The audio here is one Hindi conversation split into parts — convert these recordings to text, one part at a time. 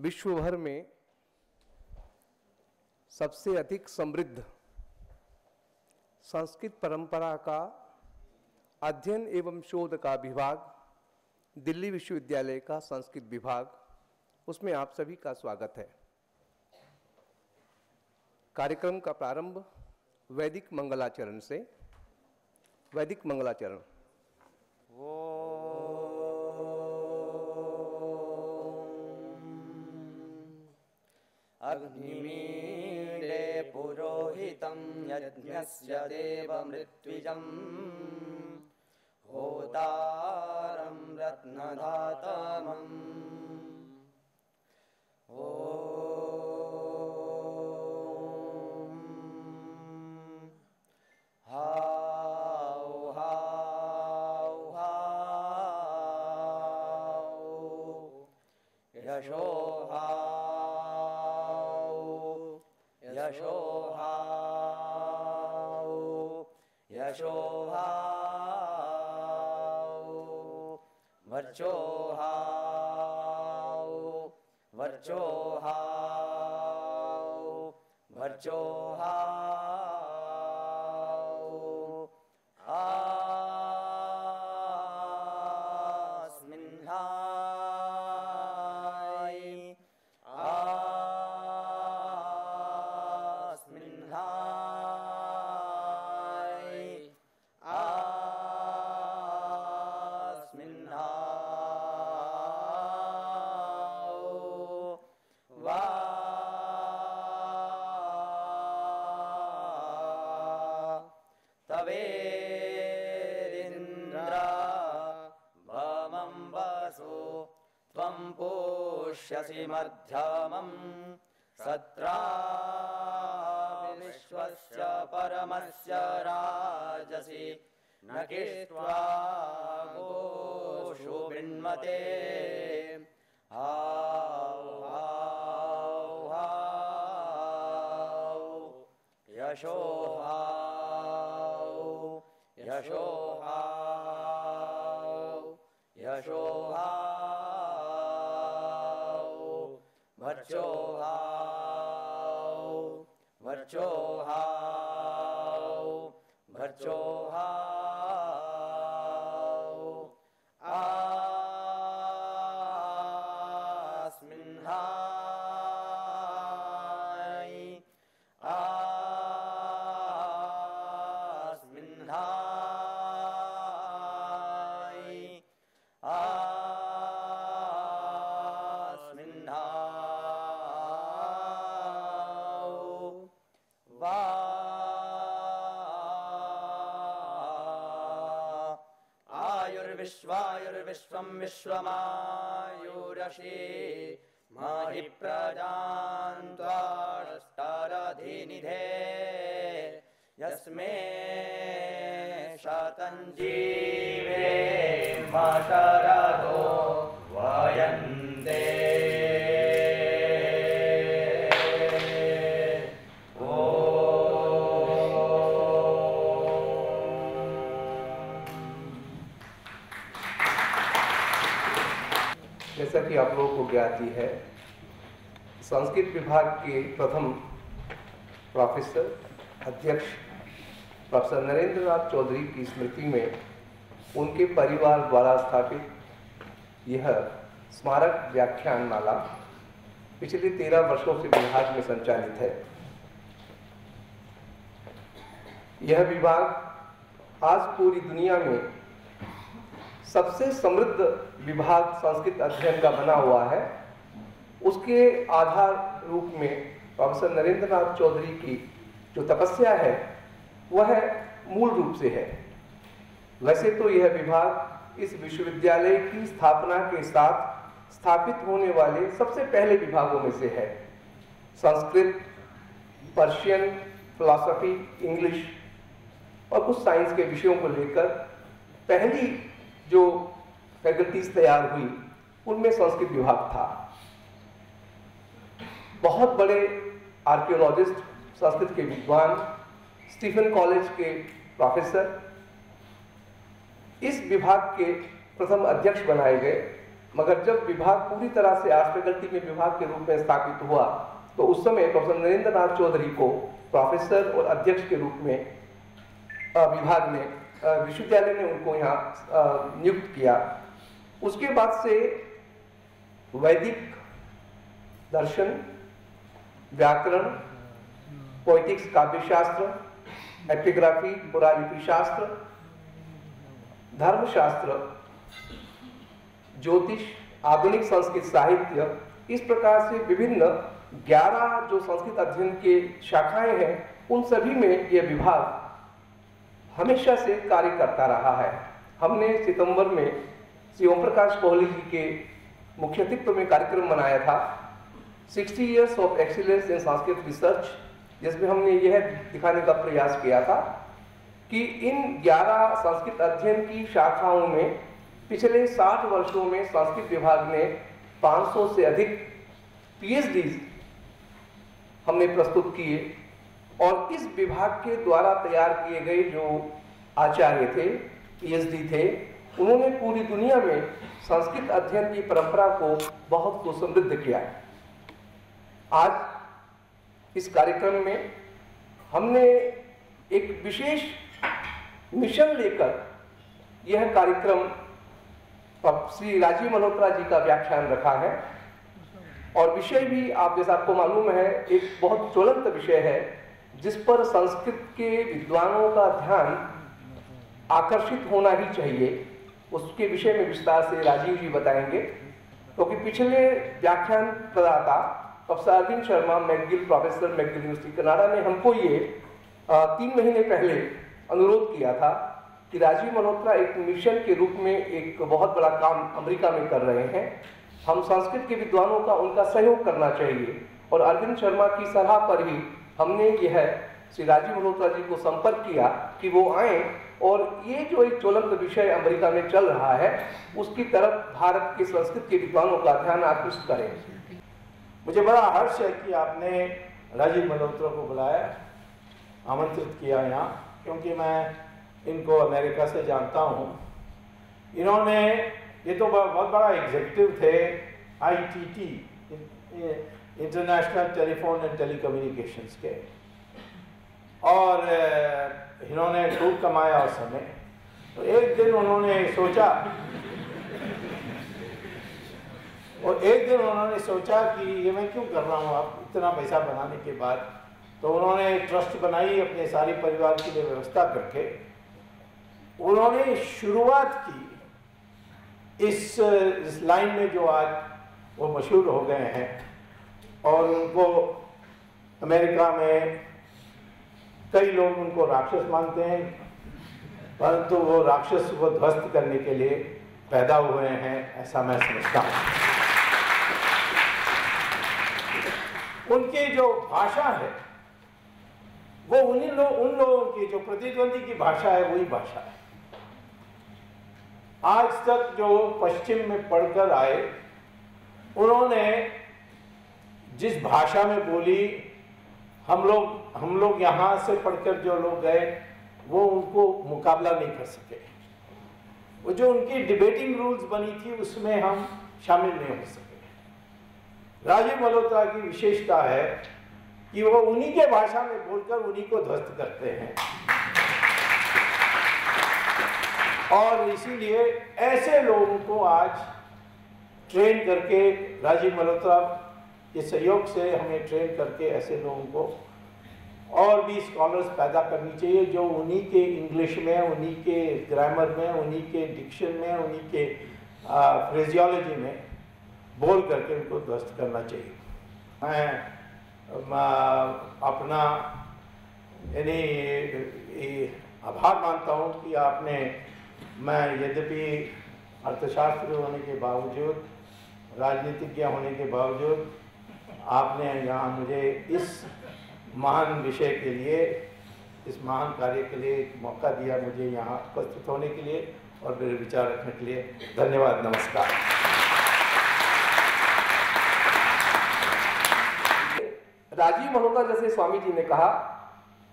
विश्व भर में सबसे अधिक समृद्ध संस्कृत परंपरा का अध्ययन एवं शोध का विभाग दिल्ली विश्वविद्यालय का संस्कृत विभाग, उसमें आप सभी का स्वागत है। कार्यक्रम का प्रारंभ वैदिक मंगलाचरण से। वैदिक मंगलाचरण। अग्निमीडे पुरोहितं यज्ञस्य देवमृत्विजम् होतारं रत्नधातमम् मध्यमं सत्रा विश्वस्य परमस्य राजसि न किष्ट्वा गोषु बिन्मते यशो यशो यशो वर्चो वर्चो वर्चो विश्वं विश्वमायुरसि माहि प्रजान्त्वाष्टारधिनिधे यस्मे शतं जीवे मा शरदो वयन्ते जैसा कि आप लोगों को ज्ञात ही है, संस्कृत विभाग के प्रथम प्रोफेसर अध्यक्ष प्रोफेसर नरेंद्र नाथ चौधरी की स्मृति में उनके परिवार द्वारा स्थापित यह स्मारक व्याख्यानमाला पिछले 13 वर्षों से विभाग में संचालित है। यह विभाग आज पूरी दुनिया में सबसे समृद्ध विभाग संस्कृत अध्ययन का बना हुआ है। उसके आधार रूप में प्रोफेसर नरेंद्र नाथ चौधरी की जो तपस्या है वह मूल रूप से है। वैसे तो यह विभाग इस विश्वविद्यालय की स्थापना के साथ स्थापित होने वाले सबसे पहले विभागों में से है। संस्कृत, पर्शियन, फिलॉसफी, इंग्लिश और कुछ साइंस के विषयों को लेकर पहली जो फैकल्टीज तैयार हुई उनमें संस्कृत विभाग था। बहुत बड़े आर्कियोलॉजिस्ट, संस्कृत के विद्वान, स्टीफन कॉलेज के प्रोफेसर इस विभाग के प्रथम अध्यक्ष बनाए गए मगर जब विभाग पूरी तरह से आर्ट्स फैकल्टी में विभाग के रूप में स्थापित हुआ तो उस समय प्रोफेसर नरेंद्र नाथ चौधरी को प्रोफेसर और अध्यक्ष के रूप में विभाग ने विश्वविद्यालय ने उनको यहाँ नियुक्त किया। उसके बाद से वैदिक दर्शन, व्याकरण, पोएटिक्स काव्यशास्त्र, एपिग्राफी पुरालिपि शास्त्र, धर्मशास्त्र, ज्योतिष, आधुनिक संस्कृत साहित्य, इस प्रकार से विभिन्न 11 जो संस्कृत अध्ययन के शाखाएं हैं उन सभी में यह विभाग हमेशा से कार्य करता रहा है। हमने सितंबर में श्री ओम प्रकाश कोहली जी के मुख्यत्व में कार्यक्रम मनाया था 60 years of excellence in Sanskrit research, जिसमें हमने यह दिखाने का प्रयास किया था कि इन 11 संस्कृत अध्ययन की शाखाओं में पिछले 60 वर्षों में संस्कृत विभाग ने 500 से अधिक PhDs हमने प्रस्तुत किए और इस विभाग के द्वारा तैयार किए गए जो आचार्य थे, PhD थे, उन्होंने पूरी दुनिया में संस्कृत अध्ययन की परंपरा को बहुत को समृद्ध किया। आज इस कार्यक्रम में हमने एक विशेष मिशन लेकर यह कार्यक्रम श्री राजीव मल्होत्रा जी का व्याख्यान रखा है और विषय भी आप जैसा आपको मालूम है एक बहुत ज्वलंत विषय है जिस पर संस्कृत के विद्वानों का ध्यान आकर्षित होना ही चाहिए। उसके विषय में विस्तार से राजीव जी बताएंगे, क्योंकि पिछले व्याख्यान प्रदाता professor Arvind Sharma McGill, professor McGill university Canada ने हमको ये 3 महीने पहले अनुरोध किया था कि राजीव मल्होत्रा एक मिशन के रूप में एक बहुत बड़ा काम अमेरिका में कर रहे हैं, हम संस्कृत के विद्वानों का उनका सहयोग करना चाहिए। और अरविंद शर्मा की सलाह पर ही हमने यह श्री राजीव मल्होत्रा जी को संपर्क किया कि वो आए और ये जो एक ज्वलंत विषय अमेरिका में चल रहा है उसकी तरफ भारत के संस्कृत के विद्वानों का ध्यान आकृष्ट करें। मुझे बड़ा हर्ष है कि आपने राजीव मल्होत्रा को बुलाया, आमंत्रित किया यहाँ, क्योंकि मैं इनको अमेरिका से जानता हूँ। इन्होंने ये तो बहुत बड़ा एग्जीक्यूटिव थे ITT, international telephone and telecommunications के, और इन्होंने खूब कमाया उस समय। तो एक दिन उन्होंने सोचा कि ये मैं क्यों कर रहा हूँ अब इतना पैसा बनाने के बाद। तो उन्होंने ट्रस्ट बनाई अपने सारे परिवार के लिए व्यवस्था करके। उन्होंने शुरुआत की इस लाइन में जो आज वो मशहूर हो गए हैं और उनको अमेरिका में कई लोग उनको राक्षस मानते हैं, परंतु वो राक्षस को ध्वस्त करने के लिए पैदा हुए हैं, ऐसा मैं समझता हूँ। उनकी जो भाषा है वो उन लोगों की जो प्रतिद्वंदी की भाषा है वही भाषा है। आज तक जो पश्चिम में पढ़कर आए उन्होंने जिस भाषा में बोली, हम लोग यहाँ से पढ़कर जो लोग गए वो उनको मुकाबला नहीं कर सके। वो जो उनकी डिबेटिंग रूल्स बनी थी उसमें हम शामिल नहीं हो सके। राजीव मल्होत्रा की विशेषता है कि वो उन्हीं के भाषा में बोलकर उन्हीं को ध्वस्त करते हैं, और इसीलिए ऐसे लोगों को आज ट्रेन करके राजीव मल्होत्रा के सहयोग से हमें ट्रेन करके ऐसे लोगों को और भी स्कॉलर्स पैदा करनी चाहिए जो उन्हीं के इंग्लिश में, उन्हीं के ग्रामर में, उन्हीं के डिक्शन में, उन्हीं के फ्रेजियोलॉजी में बोल करके उनको ध्वस्त करना चाहिए। मैं अपना यानी आभार मानता हूँ कि आपने, मैं यद्यपि अर्थशास्त्री होने के बावजूद, राजनीतिज्ञ होने के बावजूद, आपने यहाँ मुझे इस महान विषय के लिए, इस महान कार्य के लिए एक मौका दिया, मुझे यहाँ उपस्थित होने के लिए और मेरे विचार रखने के लिए धन्यवाद। नमस्कार। राजीव मल्होत्रा जैसे स्वामी जी ने कहा,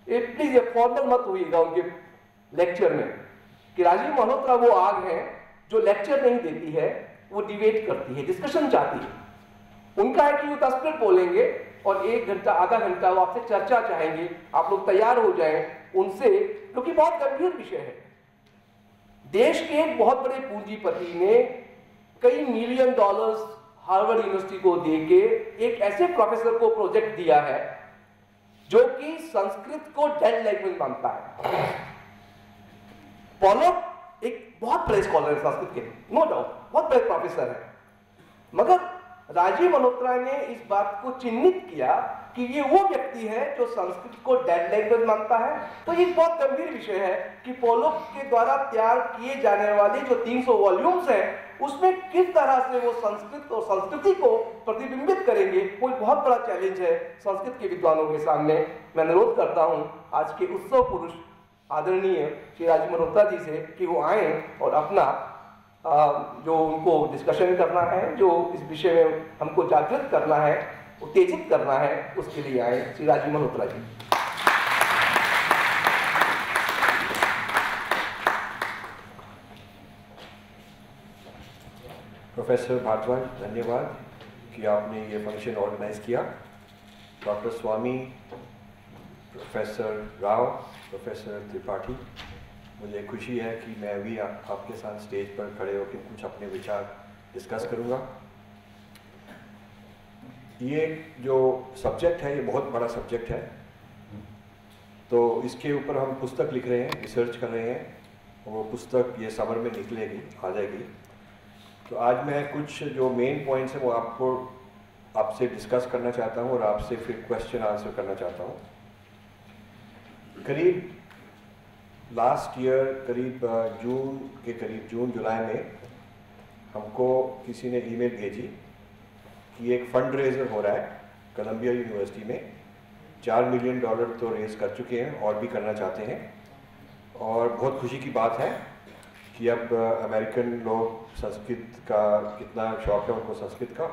प्लीज ये फॉर्मल मत हुईगा उनके लेक्चर में कि राजीव मल्होत्रा वो आग है जो लेक्चर नहीं देती है, वो डिबेट करती है, डिस्कशन चाहती है। उनका है कि वो 10 मिनट बोलेंगे और 1 घंटा आधा घंटा वो आपसे चर्चा चाहेंगे, आप लोग तैयार हो जाएं उनसे, क्योंकि बहुत गंभीर विषय है। देश के एक बहुत बड़े पूंजीपति ने कई मिलियन डॉलर्स हार्वर्ड यूनिवर्सिटी को देके एक ऐसे प्रोफेसर को प्रोजेक्ट दिया है जो कि संस्कृत को डेड लैंग्वेज मानता है। पॉलोक एक बहुत बड़े स्कॉलर है संस्कृत के, नो डाउट, बहुत बड़े प्रोफेसर है, मगर राजीव मल्होत्रा ने इस बात को चिन्हित किया कि ये वो व्यक्ति है जो संस्कृत को डेड लैंग्वेज मानता है। तो ये बहुत गंभीर विषय है कि पॉलोक के द्वारा तैयार किए जाने वाले जो 300 वॉल्यूम्स हैं उसमें किस तरह से वो संस्कृत और संस्कृति को प्रतिबिंबित करेंगे, वो एक बहुत बड़ा चैलेंज है संस्कृत के विद्वानों के सामने। मैं अनुरोध करता हूं आज के उत्सव पुरुष आदरणीय श्री राजीव मल्होत्रा जी से कि वो आए और अपना जो उनको डिस्कशन करना है, जो इस विषय में हमको जागृत करना है, उत्तेजित करना है, उसके लिए आए श्री राजीव मल्होत्रा जी। प्रोफेसर भारद्वाज, धन्यवाद कि आपने ये फंक्शन ऑर्गेनाइज किया। डॉक्टर स्वामी, प्रोफेसर राव, प्रोफेसर त्रिपाठी, मुझे खुशी है कि मैं भी आपके साथ स्टेज पर खड़े होकर कुछ अपने विचार डिस्कस करूंगा। ये जो सब्जेक्ट है ये बहुत बड़ा सब्जेक्ट है, तो इसके ऊपर हम पुस्तक लिख रहे हैं, रिसर्च कर रहे हैं, वो पुस्तक ये समर में निकलेगी, आ जाएगी। तो आज मैं कुछ जो मेन पॉइंट्स हैं वो आपसे डिस्कस करना चाहता हूँ और आपसे फिर क्वेश्चन आंसर करना चाहता हूँ। करीब लास्ट ईयर करीब जून जुलाई में हमको किसी ने ईमेल भेजी कि एक फंड रेजर हो रहा है कोलंबिया यूनिवर्सिटी में। $4 मिलियन तो रेज कर चुके हैं और भी करना चाहते हैं, और बहुत खुशी की बात है कि अब अमेरिकन लोग संस्कृत का कितना शौक है उनको संस्कृत का,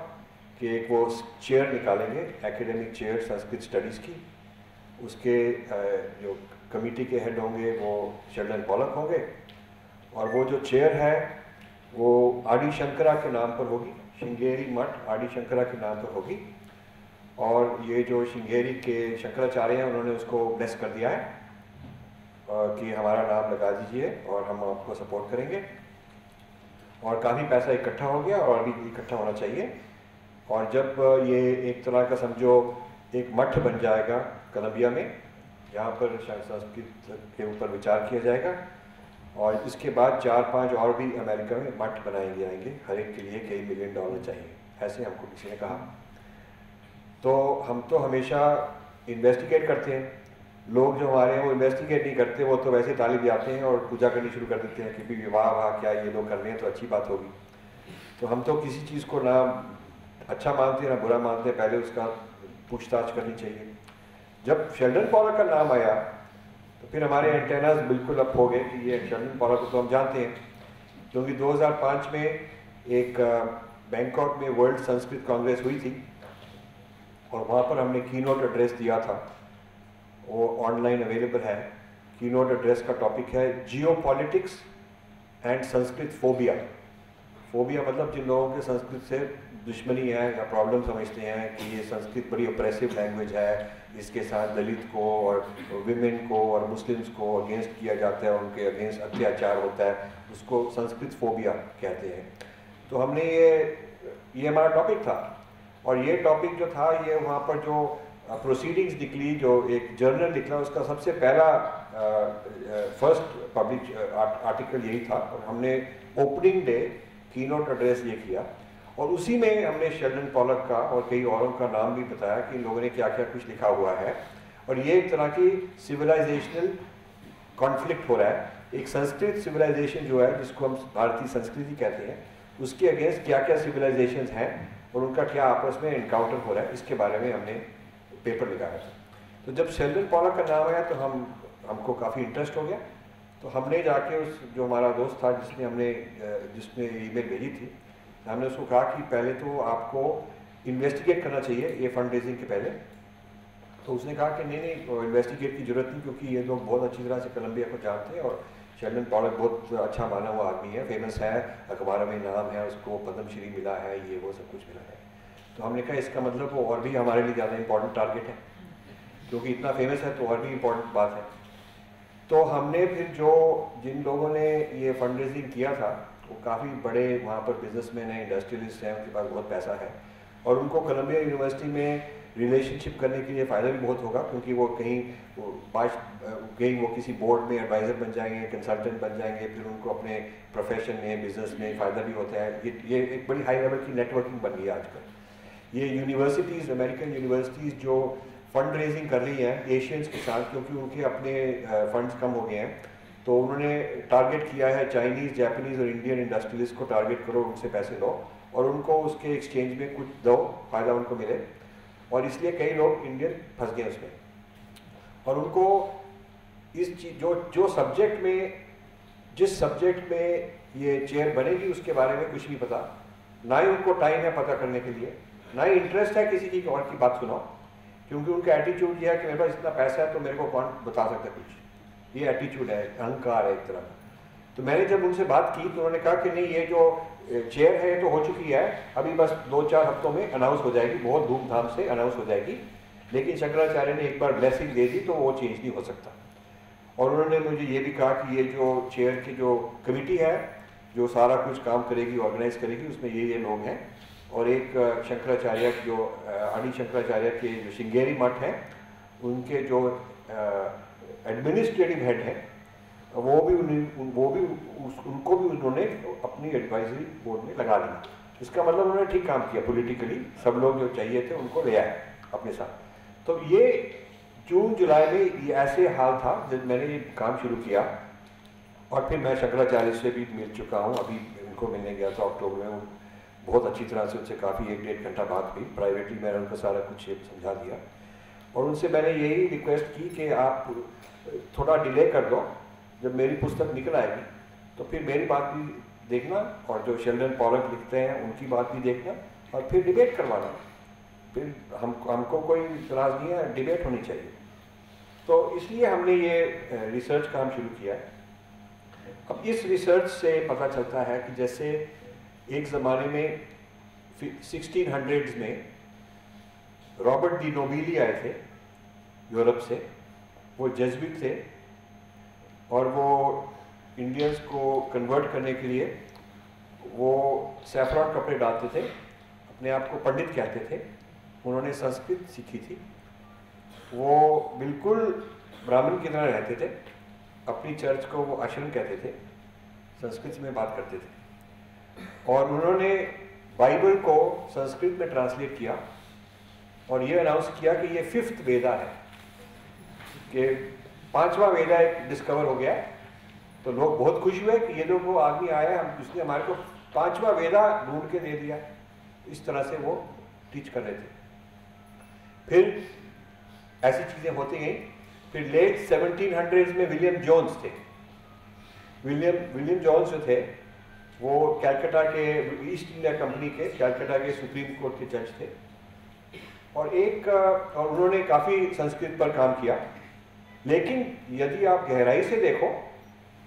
कि एक वो चेयर निकालेंगे, एकेडमिक चेयर संस्कृत स्टडीज़ की। उसके जो कमेटी के हेड होंगे वो शेल्डन पॉलक होंगे, और वो जो चेयर है वो आदि शंकरा के नाम पर होगी, श्रृंगेरी मठ आदि शंकरा के नाम पर होगी। और ये जो श्रृंगेरी के शंकराचार्य हैं उन्होंने उसको ब्लेस कर दिया है कि हमारा नाम लगा दीजिए और हम आपको सपोर्ट करेंगे। और काफ़ी पैसा इकट्ठा हो गया और भी इकट्ठा होना चाहिए। और जब ये एक तरह का समझो एक मठ बन जाएगा कोलंबिया में, यहाँ पर संस्कृत के ऊपर विचार किया जाएगा, और इसके बाद 4-5 और भी अमेरिका में मठ बनाए जाएंगे, हर एक के लिए कई $1 मिलियन चाहिए, ऐसे हमको किसी ने कहा। तो हम तो हमेशा इन्वेस्टिगेट करते हैं, लोग जो हमारे हैं वो इन्वेस्टिगेट नहीं करते, वो तो वैसे तालिब जाते हैं और पूजा करनी शुरू कर देते हैं कि भी वाह क्या ये लोग कर रहे हैं तो अच्छी बात होगी। तो हम तो किसी चीज़ को ना अच्छा मानते हैं ना बुरा मानते हैं, पहले उसका पूछताछ करनी चाहिए। जब शेल्डन पॉलक का नाम आया तो फिर हमारे एंटेनास बिल्कुल अप हो गए कि ये शेल्डन पॉलक को तो हम जानते हैं, क्योंकि 2005 में एक बैंकॉक में वर्ल्ड संस्कृत कांग्रेस हुई थी और वहाँ पर हमने कीनोट एड्रेस दिया था, वो ऑनलाइन अवेलेबल है। कीनोट एड्रेस का टॉपिक है geopolitics and Sanskrit phobia. Phobia मतलब जिन लोगों के संस्कृत से दुश्मनी है या प्रॉब्लम समझते हैं कि ये संस्कृत बड़ी ऑप्रेसिव लैंग्वेज है, इसके साथ दलित को और विमेन को और मुस्लिम्स को अगेंस्ट किया जाता है, उनके अगेंस्ट अत्याचार होता है, उसको संस्कृत फोबिया कहते हैं। तो हमने ये हमारा टॉपिक था, और ये टॉपिक जो था ये वहाँ पर जो प्रोसीडिंग्स निकली, जो एक जर्नल निकला, उसका सबसे पहला फर्स्ट पब्लिश आर्टिकल यही था, और हमने ओपनिंग डे कीनोट एड्रेस ये किया, और उसी में हमने शेल्डन पॉलक का और कई औरों का नाम भी बताया कि लोगों ने क्या क्या कुछ लिखा हुआ है। और ये एक तरह की सिविलाइजेशनल कॉन्फ्लिक्ट हो रहा है, एक संस्कृत सिविलाइजेशन जो है जिसको हम भारतीय संस्कृति कहते हैं, उसके अगेंस्ट क्या क्या सिविलाइजेशंस हैं और उनका क्या आपस में इनकाउंटर हो रहा है, इसके बारे में हमने पेपर लिखाया था। तो जब शेल्डन पॉलक का नाम आया तो हमको काफ़ी इंटरेस्ट हो गया। तो हमने जाके उस जो हमारा दोस्त था जिसने ईमेल भेजी थी, हमने उसको कहा कि पहले तो आपको इन्वेस्टिगेट करना चाहिए ये फंड रेजिंग के पहले। तो उसने कहा कि नहीं इन्वेस्टिगेट की ज़रूरत नहीं, क्योंकि ये लोग बहुत अच्छी तरह से कोलंबिया को जानते हैं और शेल्डन पॉलक बहुत अच्छा माना हुआ आदमी है, फेमस है, अखबारों में नाम है, उसको पद्मश्री मिला है, ये वो सब कुछ मिला है। तो हमने कहा इसका मतलब वो और भी हमारे लिए ज़्यादा इम्पोर्टेंट टारगेट है, क्योंकि इतना फेमस है तो और भी इम्पोर्टेंट बात है। तो हमने फिर जिन लोगों ने ये फंड रेजिंग किया था वो काफ़ी बड़े वहाँ पर बिजनेसमैन हैं, इंडस्ट्रियलिस्ट हैं, उनके पास बहुत पैसा है और उनको कोलंबिया यूनिवर्सिटी में रिलेशनशिप करने के लिए फ़ायदा भी बहुत होगा, क्योंकि वो कहीं वो किसी बोर्ड में एडवाइज़र बन जाएंगे, कंसल्टेंट बन जाएंगे, फिर उनको अपने प्रोफेशन में, बिजनेस में फ़ायदा भी होता है। ये एक बड़ी हाई लेवल की नेटवर्किंग बन गई है आजकल। ये यूनिवर्सिटीज़, अमेरिकन यूनिवर्सिटीज़ जो फंड रेजिंग कर रही हैं एशियंस के साथ, क्योंकि उनके अपने फंड्स कम हो गए हैं, तो उन्होंने टारगेट किया है चाइनीज़, जापानीज़ और इंडियन इंडस्ट्रियलिस्ट को टारगेट करो, उनसे पैसे लो और उनको उसके एक्सचेंज में कुछ दो, फ़ायदा उनको मिले। और इसलिए कई लोग इंडियन फंस गए उसमें, और उनको इस चीज जो सब्जेक्ट में, जिस सब्जेक्ट में ये चेयर बनेगी उसके बारे में कुछ नहीं पता, ना ही उनको टाइम है पता करने के लिए, ना ही इंटरेस्ट है किसी की और की बात सुनाओ, क्योंकि उनका एटीट्यूड ये है कि मेरे पास इतना पैसा है तो मेरे को कौन बता सकता कुछ। ये एटीट्यूड है, अहंकार है एक तरह का। तो मैंने जब उनसे बात की तो उन्होंने कहा कि नहीं, ये जो चेयर है तो हो चुकी है, अभी बस 2-4 हफ्तों में अनाउंस हो जाएगी, बहुत धूमधाम से अनाउंस हो जाएगी, लेकिन शंकराचार्य ने एक बार ब्लेसिंग दे दी तो वो चेंज नहीं हो सकता। और उन्होंने मुझे ये भी कहा कि ये जो चेयर की जो कमेटी है जो सारा कुछ काम करेगी, ऑर्गेनाइज करेगी, उसमें ये लोग हैं, और एक शंकराचार्य जो आदि शंकराचार्य के जो श्रृंगेरी मठ है उनके जो एडमिनिस्ट्रेटिव हेड हैं उनको भी उन्होंने अपनी एडवाइजरी बोर्ड में लगा दिया। इसका मतलब उन्होंने ठीक काम किया, पॉलिटिकली सब लोग जो चाहिए थे उनको ले आए अपने साथ। तो ये जून जुलाई में ये ऐसे हाल था जब मैंने ये काम शुरू किया, और फिर मैं शंकराचार्य से भी मिल चुका हूँ, अभी उनको मिलने गया था अक्टूबर में, बहुत अच्छी तरह से उनसे काफ़ी 1-1.5 घंटा बात हुई, प्राइवेटली मैंने उनको सारा कुछ समझा दिया, और उनसे मैंने यही रिक्वेस्ट की कि आप थोड़ा डिले कर दो, जब मेरी पुस्तक निकल आएगी तो फिर मेरी बात भी देखना और जो शेल्डन पॉलक लिखते हैं उनकी बात भी देखना, और फिर डिबेट करवाना। फिर हमको कोई इतराज़ नहीं है, डिबेट होनी चाहिए। तो इसलिए हमने ये रिसर्च काम शुरू किया है। अब इस रिसर्च से पता चलता है कि जैसे एक ज़माने में 1600s में रॉबर्ट डी नोबिली आए थे यूरोप से, वो जेज़ुइट थे, और वो इंडियंस को कन्वर्ट करने के लिए वो सैफरॉन कपड़े डालते थे, अपने आप को पंडित कहते थे, उन्होंने संस्कृत सीखी थी, वो बिल्कुल ब्राह्मण की तरह रहते थे, अपनी चर्च को वो आश्रम कहते थे, संस्कृत में बात करते थे, और उन्होंने बाइबल को संस्कृत में ट्रांसलेट किया और ये अनाउंस किया कि ये 5th वेदा है, कि 5वां वेदा एक डिस्कवर हो गया। तो लोग बहुत खुश हुए कि ये लोग, वो आदमी आया, उसने हमारे को 5वां वेदा ढूंढ के दे दिया। इस तरह से वो टीच कर रहे थे। फिर ऐसी चीज़ें होती गई। फिर लेट 1700s में विलियम जोन्स थे। विलियम जोन्स जो थे वो कैलकाटा के, ईस्ट इंडिया कंपनी के कैलकाटा के सुप्रीम कोर्ट के जज थे, और उन्होंने काफ़ी संस्कृत पर काम किया। लेकिन यदि आप गहराई से देखो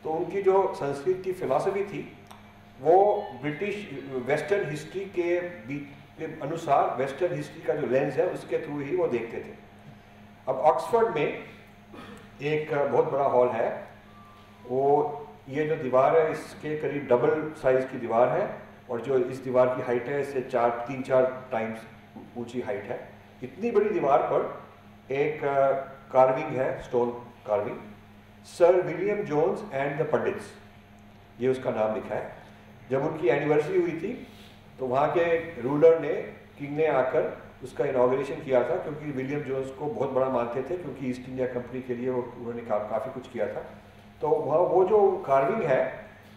तो उनकी जो संस्कृत की फिलॉसफी थी वो ब्रिटिश वेस्टर्न हिस्ट्री के अनुसार, वेस्टर्न हिस्ट्री का जो लेंस है उसके थ्रू ही वो देखते थे। अब ऑक्सफोर्ड में एक बहुत बड़ा हॉल है, वो ये जो दीवार है इसके करीब डबल साइज की दीवार है, और जो इस दीवार की हाइट है इससे 3-4 टाइम्स ऊंची हाइट है। इतनी बड़ी दीवार पर एक कार्विंग है, stone carving, sir William Jones and the pandits, ये उसका नाम लिखा है। जब उनकी एनिवर्सरी हुई थी तो वहाँ के रूलर ने, किंग ने आकर उसका इनॉग्रेशन किया था, क्योंकि विलियम जोन्स को बहुत बड़ा मानते थे, क्योंकि ईस्ट इंडिया कंपनी के लिए उन्होंने काफ़ी कुछ किया था। तो वहाँ वो जो कार्विंग है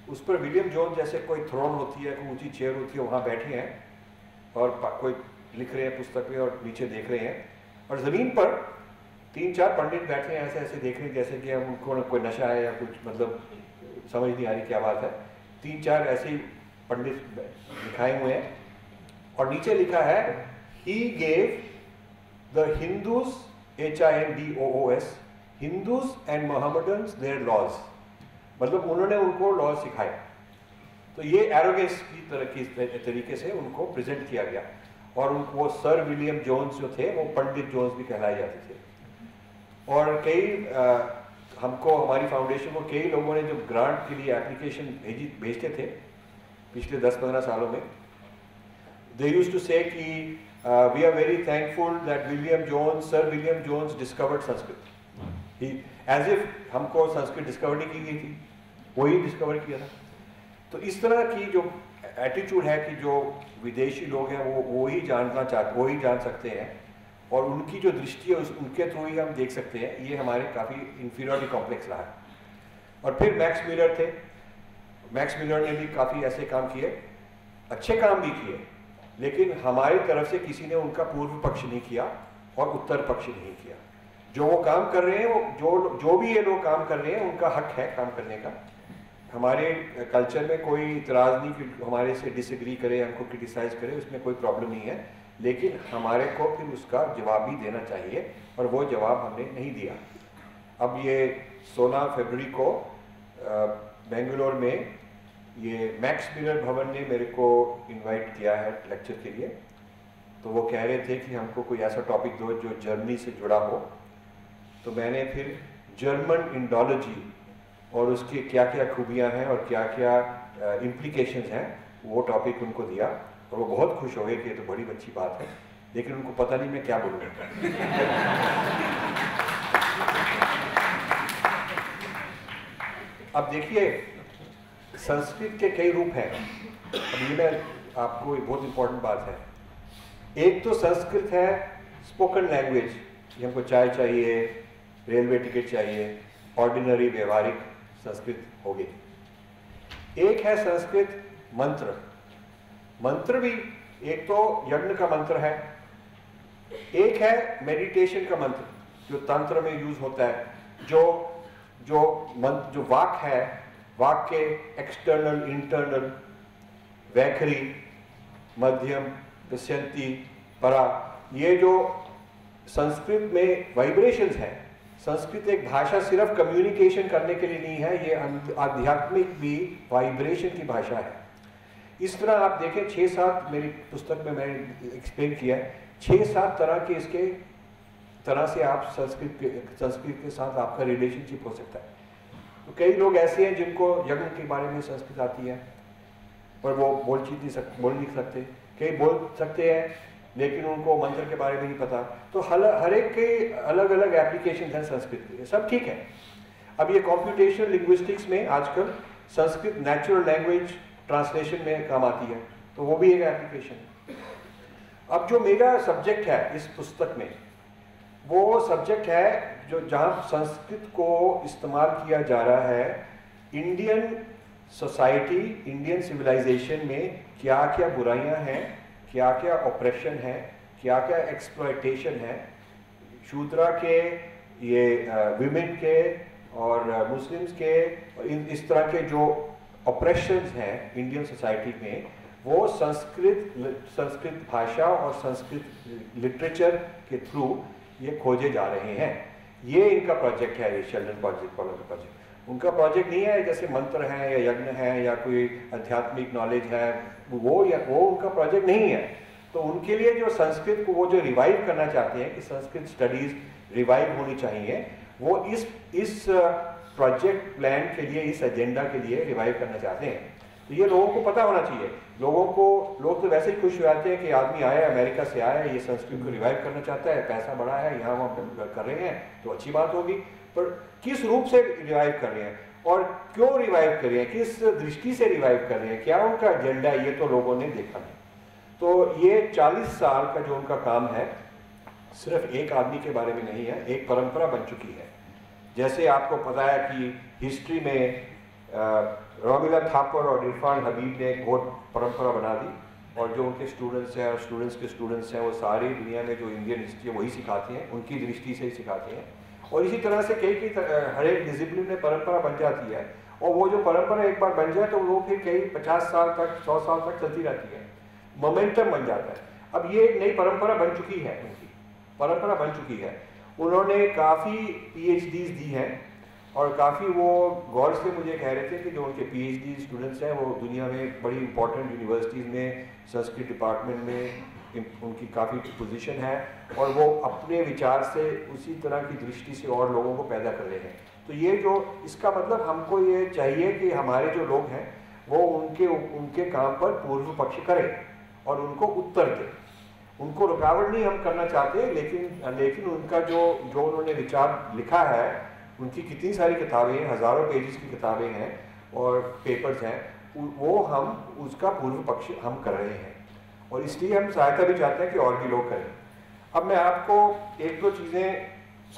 उस पर विलियम जोन्स जैसे कोई थ्रोन होती है, कोई ऊँची चेयर होती है, वहाँ बैठे हैं और कोई लिख रहे हैं पुस्तक में और नीचे देख रहे हैं, और ज़मीन पर 3-4 पंडित बैठे हैं, ऐसे ऐसे देख रहे हैं जैसे कि उनको कोई नशा है या कुछ, मतलब समझ नहीं आ रही क्या बात है। 3-4 ऐसे ही पंडित दिखाए हुए हैं, और नीचे लिखा है he gave the Hindus HINDOOS Hindus and Mohammedans their laws. मतलब उन्होंने उनको लॉ सिखाया। तो ये एरोगेंस की तरह की तरीके से उनको प्रेजेंट किया गया। और वो सर विलियम जोन्स जो थे वो पंडित जोन्स भी कहलाए जाते थे। और कई हमको, हमारी फाउंडेशन को कई लोगों ने जो ग्रांट के लिए एप्लीकेशन भेजते थे पिछले 10-15 सालों में, दे यूज्ड टू से कि we are very thankful that sir William Jones discovered Sanskrit. As if हमको संस्कृत डिस्कवर नहीं की गई थी, वही डिस्कवर किया था। तो इस तरह की जो एटीट्यूड है कि जो विदेशी लोग हैं वो ही जानना चाहते, वो ही जान सकते हैं, और उनकी जो दृष्टि है उनके थ्रू ही हम देख सकते हैं, ये हमारे काफ़ी इंफीरियरिटी कॉम्प्लेक्स रहा है। और फिर मैक्स मिलर थे। मैक्स मिलर ने भी काफ़ी ऐसे काम किए, अच्छे काम भी किए, लेकिन हमारी तरफ से किसी ने उनका पूर्व पक्ष नहीं किया और उत्तर पक्ष नहीं किया। जो वो काम कर रहे हैं, वो जो भी ये लोग काम कर रहे हैं, उनका हक है काम करने का। हमारे कल्चर में कोई इतराज़ नहीं कि हमारे से डिसएग्री करे, हमको क्रिटिसाइज करे, उसमें कोई प्रॉब्लम नहीं है, लेकिन हमारे को फिर उसका जवाब भी देना चाहिए, और वो जवाब हमने नहीं दिया। अब ये 16 फरवरी को बेंगलोर में ये मैक्स मिलर भवन ने मेरे को इनवाइट किया है लेक्चर के लिए। तो वो कह रहे थे कि हमको कोई ऐसा टॉपिक दो जो जर्मनी से जुड़ा हो। तो मैंने फिर जर्मन इंडोलॉजी और उसकी क्या क्या खूबियाँ हैं और क्या क्या इम्प्लीकेशंस हैं, वो टॉपिक उनको दिया, और वो बहुत खुश हो गए कि ये तो बड़ी अच्छी बात है, लेकिन उनको पता नहीं मैं क्या बोलूँगा। अब देखिए, संस्कृत के कई रूप हैं। अब ये मैं आपको एक बहुत इंपॉर्टेंट बात है। एक तो संस्कृत है स्पोकन लैंग्वेज, कि हमको चाय चाहिए, रेलवे टिकट चाहिए, ऑर्डिनरी व्यवहारिक संस्कृत हो गई। एक है संस्कृत मंत्र। मंत्र भी एक तो यज्ञ का मंत्र है, एक है मेडिटेशन का मंत्र जो तंत्र में यूज होता है। जो वाक है, वाक के एक्सटर्नल, इंटरनल, वैखरी, मध्यम, पश्यंती, परा, ये जो संस्कृत में वाइब्रेशंस हैं। संस्कृत एक भाषा सिर्फ कम्युनिकेशन करने के लिए नहीं है, ये आध्यात्मिक भी वाइब्रेशन की भाषा है। इस तरह आप देखें, 6-7 मेरी पुस्तक में मैंने एक्सप्लेन किया है, 6-7 तरह के इसके तरह से आप संस्कृत के साथ आपका रिलेशनशिप हो सकता है। तो कई लोग ऐसे हैं जिनको यज्ञ के बारे में संस्कृत आती है, पर वो बोल नहीं सकते। कई बोल सकते हैं, लेकिन उनको मंत्र के बारे में नहीं पता। तो हर एक के अलग अलग एप्लीकेशन हैं संस्कृत के, सब ठीक है। अब ये कंप्यूटेशनल लिंग्विस्टिक्स में आजकल संस्कृत नेचुरल लैंग्वेज ट्रांसलेशन में काम आती है, तो वो भी एक एप्लीकेशन है। अब जो मेरा सब्जेक्ट है इस पुस्तक में, वो सब्जेक्ट है जो जहाँ संस्कृत को इस्तेमाल किया जा रहा है इंडियन सोसाइटी, इंडियन सिविलाइजेशन में क्या क्या बुराइयां हैं, क्या क्या ऑपरेशन है, क्या क्या एक्सप्लॉयटेशन है, शूद्रा के, ये विमेन के और मुस्लिम्स के, इस तरह के जो ऑपरेशंस हैं इंडियन सोसाइटी में, वो संस्कृत भाषा और संस्कृत लिटरेचर के थ्रू ये खोजे जा रहे हैं। ये इनका प्रोजेक्ट है, ये शेल्डन प्रोजेक्ट का प्रोजेक्ट। उनका प्रोजेक्ट नहीं है जैसे मंत्र है या यज्ञ है या कोई आध्यात्मिक नॉलेज है, वो उनका प्रोजेक्ट नहीं है। तो उनके लिए जो संस्कृत को वो जो रिवाइव करना चाहते हैं कि संस्कृत स्टडीज रिवाइव होनी चाहिए, वो इस प्रोजेक्ट प्लान के लिए, इस एजेंडा के लिए रिवाइव करना चाहते हैं। तो ये लोगों को पता होना चाहिए। लोग तो वैसे ही खुश हो जाते हैं कि आदमी आया, अमेरिका से आया, ये संस्कृत को रिवाइव करना चाहता है, पैसा बड़ा है, यहाँ वहाँ कर रहे हैं, तो अच्छी बात होगी। पर किस रूप से रिवाइव कर रहे हैं और क्यों रिवाइव कर रहे हैं, किस दृष्टि से रिवाइव कर रहे हैं, क्या उनका एजेंडा है, ये तो लोगों ने देखा नहीं। तो ये 40 साल का जो उनका काम है, सिर्फ एक आदमी के बारे में नहीं है, एक परंपरा बन चुकी है। जैसे आपको पता है कि हिस्ट्री में रोमिला थापर और इरफान हबीब ने एक बहुत परंपरा बना दी, और जो उनके स्टूडेंट्स हैं और स्टूडेंट्स के स्टूडेंट्स हैं, वो सारी दुनिया में जो इंडियन हिस्ट्री है वही सिखाते हैं, उनकी दृष्टि से ही सिखाते हैं। और इसी तरह से कई हर एक डिसिप्लिन में परंपरा बन जाती है, और वो जो परंपरा एक बार बन जाए तो वो फिर कई 50 साल तक, 100 साल तक चलती रहती है, मोमेंटम बन जाता है। अब ये एक नई परंपरा बन चुकी है, उनकी परंपरा बन चुकी है। उन्होंने काफ़ी PhDs दी हैं, और काफ़ी वो गौर से मुझे कह रहे थे कि जो उनके PhD स्टूडेंट्स हैं वो दुनिया में बड़ी इंपॉर्टेंट यूनिवर्सिटीज़ में संस्कृत डिपार्टमेंट में उनकी काफ़ी पोजीशन है और वो अपने विचार से उसी तरह की दृष्टि से और लोगों को पैदा कर रहे हैं। तो ये जो इसका मतलब हमको ये चाहिए कि हमारे जो लोग हैं वो उनके काम पर पूर्व पक्ष करें और उनको उत्तर दें। उनको रुकावट नहीं हम करना चाहते, लेकिन उनका जो उन्होंने विचार लिखा है, उनकी कितनी सारी किताबें हैं, हज़ारों पेजेस की किताबें हैं और पेपर्स हैं, वो हम उसका पूर्व पक्ष हम कर रहे हैं और इसलिए हम सहायता भी चाहते हैं कि और भी लोग करें। अब मैं आपको एक दो चीज़ें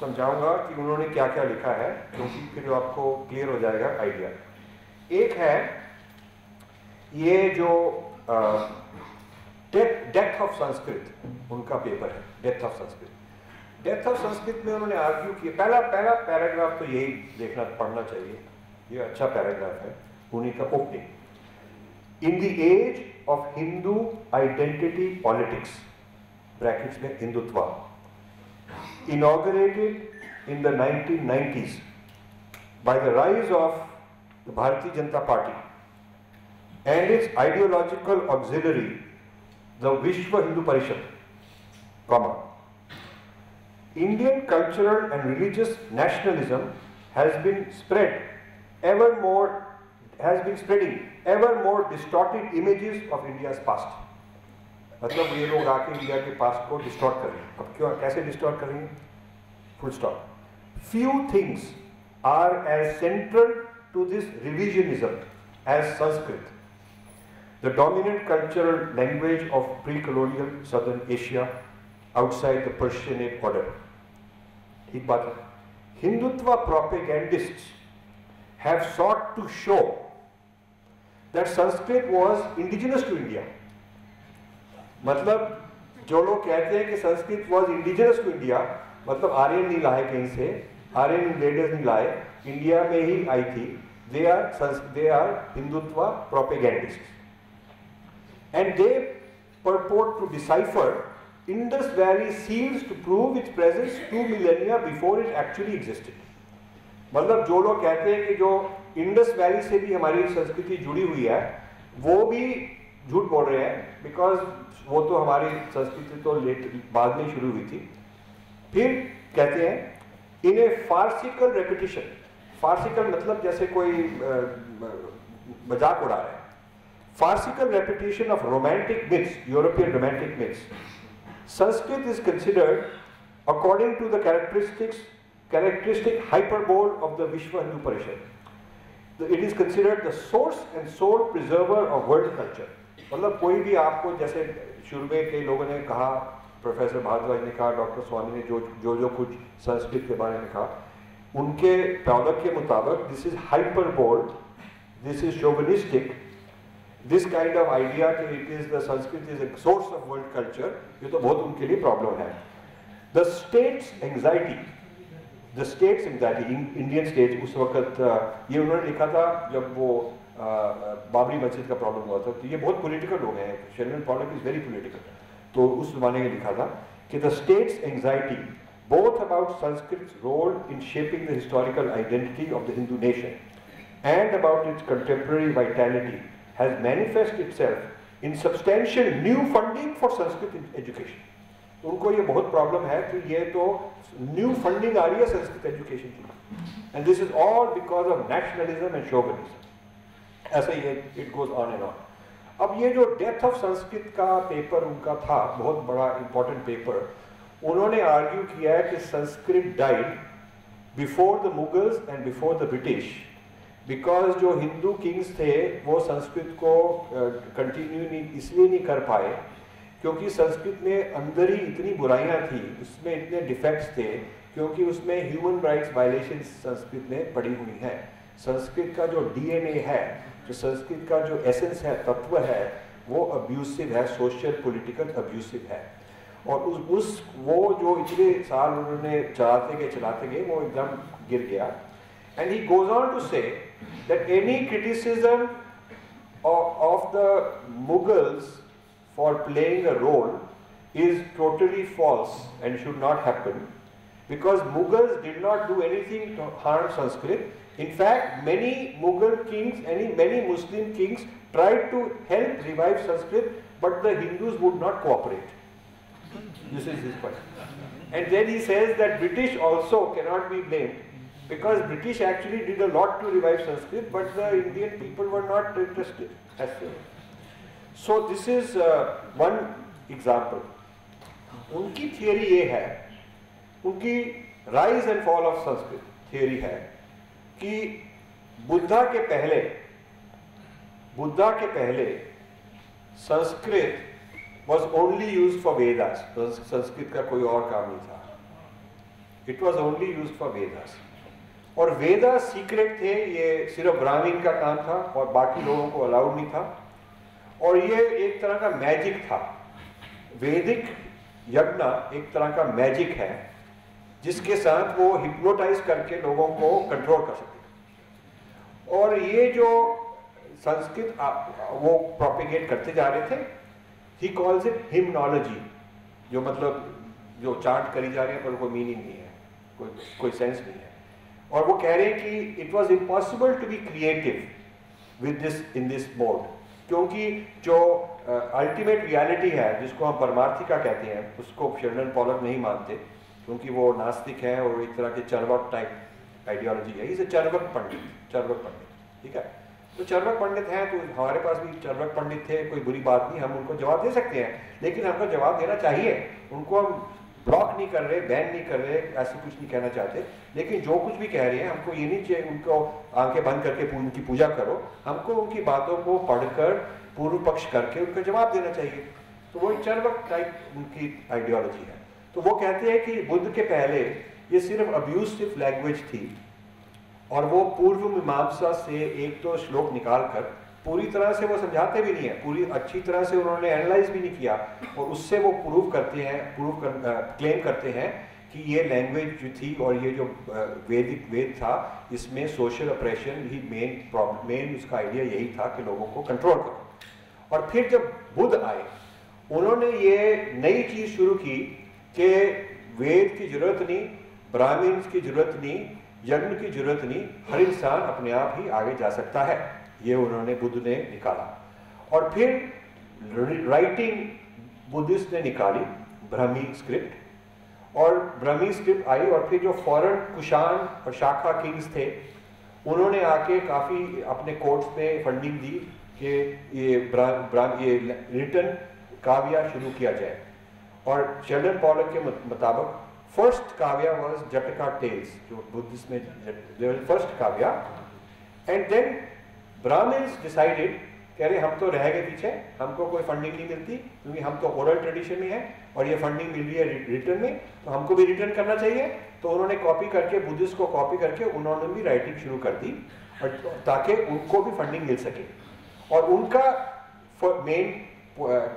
समझाऊंगा कि उन्होंने क्या क्या लिखा है, क्योंकि फिर आपको क्लियर हो जाएगा आइडिया। एक है ये जो डेथ ऑफ संस्कृत, उनका पेपर है death of Sanskrit. Death of Sanskrit में उन्होंने आर्ग्यू किया, पहला पैराग्राफ तो यही पढ़ना चाहिए, ये अच्छा पैराग्राफ है उन्हीं का opening. In the age of Hindu identity politics brackets में Hindutva, inaugurated in the 1990s by the rise of the Bharatiya Janata Party and its ideological auxiliary, the Vishwa Hindu Parishad, Indian cultural and religious nationalism has been spreading ever more distorted images of India's past. मतलब ये लोग आके इंडिया के पास्ट को डिस्टॉर्ट कर रहे हैं। अब क्यों, कैसे डिस्टॉर्ट कर रहे हैं? Full stop. Few things are as central to this revisionism as Sanskrit, the dominant cultural language of pre-colonial Southern Asia outside the Persianate order. ठीक बात है। Hindutva propagandists have sought to show that Sanskrit was indigenous to India. मतलब जो लोग कहते हैं कि Sanskrit was indigenous to India, मतलब आर्यन नहीं लाए कहीं से, आर्यन इन्वेडर्स नहीं लाए, इंडिया में ही आई थी, they are Hindutva propagandists and they purport to decipher Indus Valley seals to prove its presence 2 millennia before it actually existed. मतलब जो लोग कहते हैं कि जो इंडस वैली से भी हमारी संस्कृति जुड़ी हुई है, वो भी झूठ बोल रहे हैं, बिकॉज वो तो हमारी संस्कृति तो बाद में शुरू हुई थी। फिर कहते हैं in a farcical repetition, farcical मतलब जैसे कोई मजाक उड़ा रहा है, farcical repetition of romantic myths, European romantic myths, Sanskrit is considered according to the characteristic hyperbole of the Vishwa Hindu Parishad. It is considered the source and sole preserver of world culture. मतलब कोई भी आपको, जैसे शुरू में कई लोगों ने कहा, प्रोफेसर भारद्वाज ने कहा, डॉक्टर स्वामी ने जो कुछ संस्कृत के बारे में कहा, उनके प्रोडक्ट के मुताबिक this is hyperbole, this is chauvinistic, this kind of idea कि it is the Sanskrit is a source of world culture, ये तो बहुत उनके लिए प्रॉब्लम है। The states anxiety, the states anxiety, Indian state उस वक्त, ये उन्होंने लिखा था जब वो बाबरी मस्जिद का प्रॉब्लम हुआ था, तो ये बहुत पॉलिटिकल लोग हैं, Sheldon Pollock is very political, तो उस जमाने में लिखा था कि the states anxiety both about Sanskrit's role in shaping the historical identity of the Hindu nation and about its contemporary vitality has manifested itself in substantial new funding for Sanskrit education. उनको ये बहुत प्रॉब्लम है कि ये तो न्यू फंडिंग आ रही है संस्कृत एजुकेशन की, and this is all because of nationalism and chauvinism. ऐसा ही it goes on and on. अब ये जो डेथ ऑफ संस्कृत का पेपर उनका था, बहुत बड़ा इंपॉर्टेंट पेपर, उन्होंने आर्ग्यू किया है कि Sanskrit died before the Mughals and before the British, because जो हिंदू किंग्स थे वो संस्कृत को कंटिन्यू इसलिए नहीं कर पाए क्योंकि संस्कृत में अंदर ही इतनी बुराइयां थी, उसमें इतने डिफेक्ट्स थे, क्योंकि उसमें ह्यूमन राइट्स वायलेशन संस्कृत में पड़ी हुई हैं। संस्कृत का जो डीएनए है, जो संस्कृत का जो एसेंस है, तत्व है, वो अब्यूसिव है, सोशल पॉलिटिकल अब्यूसिव है। और वो जो इतने साल उन्होंने चलाते गए वो एकदम गिर गया। And he goes on to say that any criticism of the Mughals for playing a role is totally false and should not happen, because Mughals did not do anything to harm Sanskrit. In fact, many Mughal kings, many Muslim kings tried to help revive Sanskrit, but the Hindus would not cooperate. This is his point. And then he says that British also cannot be blamed, because British actually did a lot to revive Sanskrit, but the Indian people were not interested as well. So this is one example. उनकी थियरी ये है, उनकी rise and fall of Sanskrit theory है कि बुद्धा के पहले Sanskrit was only used for Vedas. Sanskrit का कोई और काम नहीं था, it was only used for Vedas. और वेदास सीक्रेट थे, ये सिर्फ ब्राह्मण का काम था और बाकी लोगों को अलाउड नहीं था। और ये एक तरह का मैजिक था। वैदिक यज्ञ एक तरह का मैजिक है जिसके साथ वो हिप्नोटाइज करके लोगों को कंट्रोल कर सकते। और ये जो संस्कृत वो प्रोपिगेट करते जा रहे थे, ही कॉल्स इट हिम्नोलॉजी, जो मतलब जो चांट करी जा रही है पर कोई मीनिंग नहीं है, कोई सेंस नहीं है। और वो कह रहे हैं कि it was impossible to be creative with this in this mode, क्योंकि जो अल्टीमेट रियलिटी है जिसको हम परमार्थिका कहते हैं, उसको शेल्डन पॉलक नहीं मानते क्योंकि वो नास्तिक है और एक तरह के चर्वक टाइप आइडियोलॉजी है। इसे चर्वक पंडित, ठीक है। तो चर्वक पंडित हैं, तो हमारे पास भी चर्वक पंडित थे, कोई बुरी बात नहीं, हम उनको जवाब दे सकते हैं, लेकिन हमको जवाब देना चाहिए। उनको हम ब्लॉक नहीं कर रहे, बैन नहीं कर रहे, ऐसे कुछ नहीं कहना चाहते, लेकिन जो कुछ भी कह रहे हैं हमको ये नहीं चाहिए उनको आंखें बंद करके उनकी पूजा करो, हमको उनकी बातों को पढ़कर पूर्व पक्ष करके उनका जवाब देना चाहिए। तो वो चर्वक टाइप उनकी आइडियोलॉजी है। तो वो कहते हैं कि बुद्ध के पहले ये सिर्फ अब्यूसिव लैंग्वेज थी, और वो पूर्व मीमांसा से एक तो श्लोक निकाल कर पूरी तरह से वो समझाते भी नहीं है, पूरी अच्छी तरह से उन्होंने एनालाइज भी नहीं किया, और उससे वो प्रूव करते हैं, क्लेम करते हैं कि ये लैंग्वेज जो थी और ये जो वेद था, इसमें सोशल ऑपरेशन ही मेन उसका आइडिया यही था कि लोगों को कंट्रोल करो। और फिर जब बुद्ध आए, उन्होंने ये नई चीज शुरू की कि वेद की जरूरत नहीं, ब्राह्मण की जरूरत नहीं, यज्ञ की जरूरत नहीं, हर इंसान अपने आप ही आगे जा सकता है। ये उन्होंने बुद्ध ने निकाला। और फिर राइटिंग बुद्धिस्ट ने निकाली ब्राह्मी स्क्रिप्ट, और ब्राह्मी स्क्रिप्ट आई, और फिर जो फॉरेन कुषाण और शाखा किंग्स थे उन्होंने आके काफ़ी अपने कोर्ट्स में फंडिंग दी कि ये रिटन काव्य शुरू किया जाए। और शेल्डन पॉलक के मुताबिक फर्स्ट काव्य वाज जटका टेल्स, जो बुद्धिस्ट में फर्स्ट काव्य। एंड देन ब्राह्मण्स डिसाइडेड, कह रहे हम तो रह गए पीछे, हमको कोई फंडिंग नहीं मिलती क्योंकि हम तो ओरल ट्रेडिशन में है और ये फंडिंग मिल रही है रिटर्न में, तो हमको भी रिटर्न करना चाहिए। तो उन्होंने कॉपी करके, बुद्धिस्ट को कॉपी करके उन्होंने भी राइटिंग शुरू कर दी, और ताकि उनको भी फंडिंग मिल सके। और उनका मेन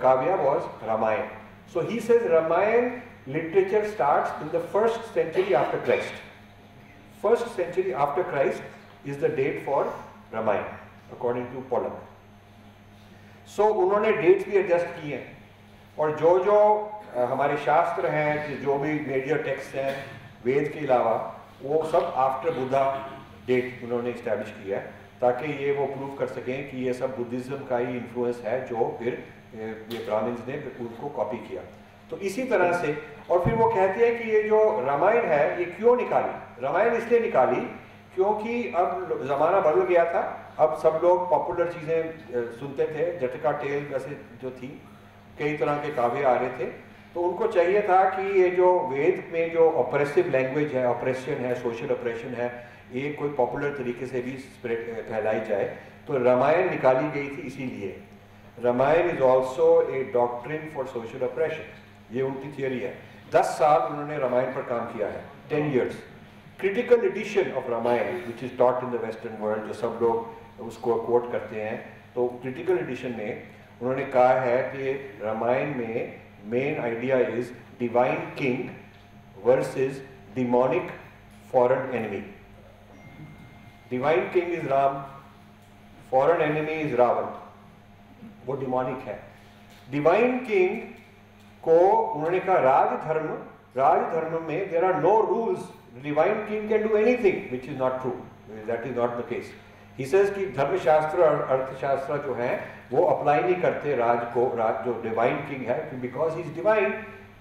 काव्य was Ramayana. So he says Ramayana literature starts in the 1st century after Christ. 1st century after Christ is the date for Ramayana according to Pollock. So उन्होंने डेट्स भी एडजस्ट किए हैं, और जो हमारे शास्त्र हैं, जो भी मेजर टेक्स्ट हैं वेद के अलावा, वो सब आफ्टर बुद्धा डेट उन्होंने इस्टेब्लिश किया है, ताकि ये वो प्रूव कर सकें कि ये सब बुद्धिज्म का ही इन्फ्लुएंस है, जो फिर ये ब्राह्मण्स ने उनको कॉपी किया। तो इसी तरह से, और फिर वो कहते हैं कि ये जो रामायण है ये क्यों निकाली, रामायण इसलिए निकाली क्योंकि अब ज़माना बदल गया था, अब सब लोग पॉपुलर चीज़ें सुनते थे, जटका टेल वैसे जो थी, कई तरह के काव्य आ रहे थे, तो उनको चाहिए था कि ये जो वेद में जो ऑपरेसिव लैंग्वेज है, ऑपरेशन है, सोशल ऑपरेशन है, ये कोई पॉपुलर तरीके से भी स्प्रेड फैलाई जाए। तो रामायण निकाली गई थी इसीलिए। Ramayana is also a doctrine for social operation, ये उनकी थियरी है। 10 साल उन्होंने रामायण पर काम किया है, 10 years। Critical edition of Ramayana which is taught in the western world, जो सब लोग उसको कोट करते हैं, तो क्रिटिकल एडिशन में उन्होंने कहा है कि रामायण में main idea is divine king versus demonic foreign enemy. Divine king is Ram, foreign enemy is Ravan, वो डिमोनिक है। डिवाइन किंग को उन्होंने कहा राज धर्म राजधर्म में there are no rules, divine king can do anything, which is not true, that is not the case. He says कि धर्मशास्त्र और अर्थशास्त्र जो है वो अप्लाई नहीं करते राज को, राज जो डिवाइन किंग है, because he is divine,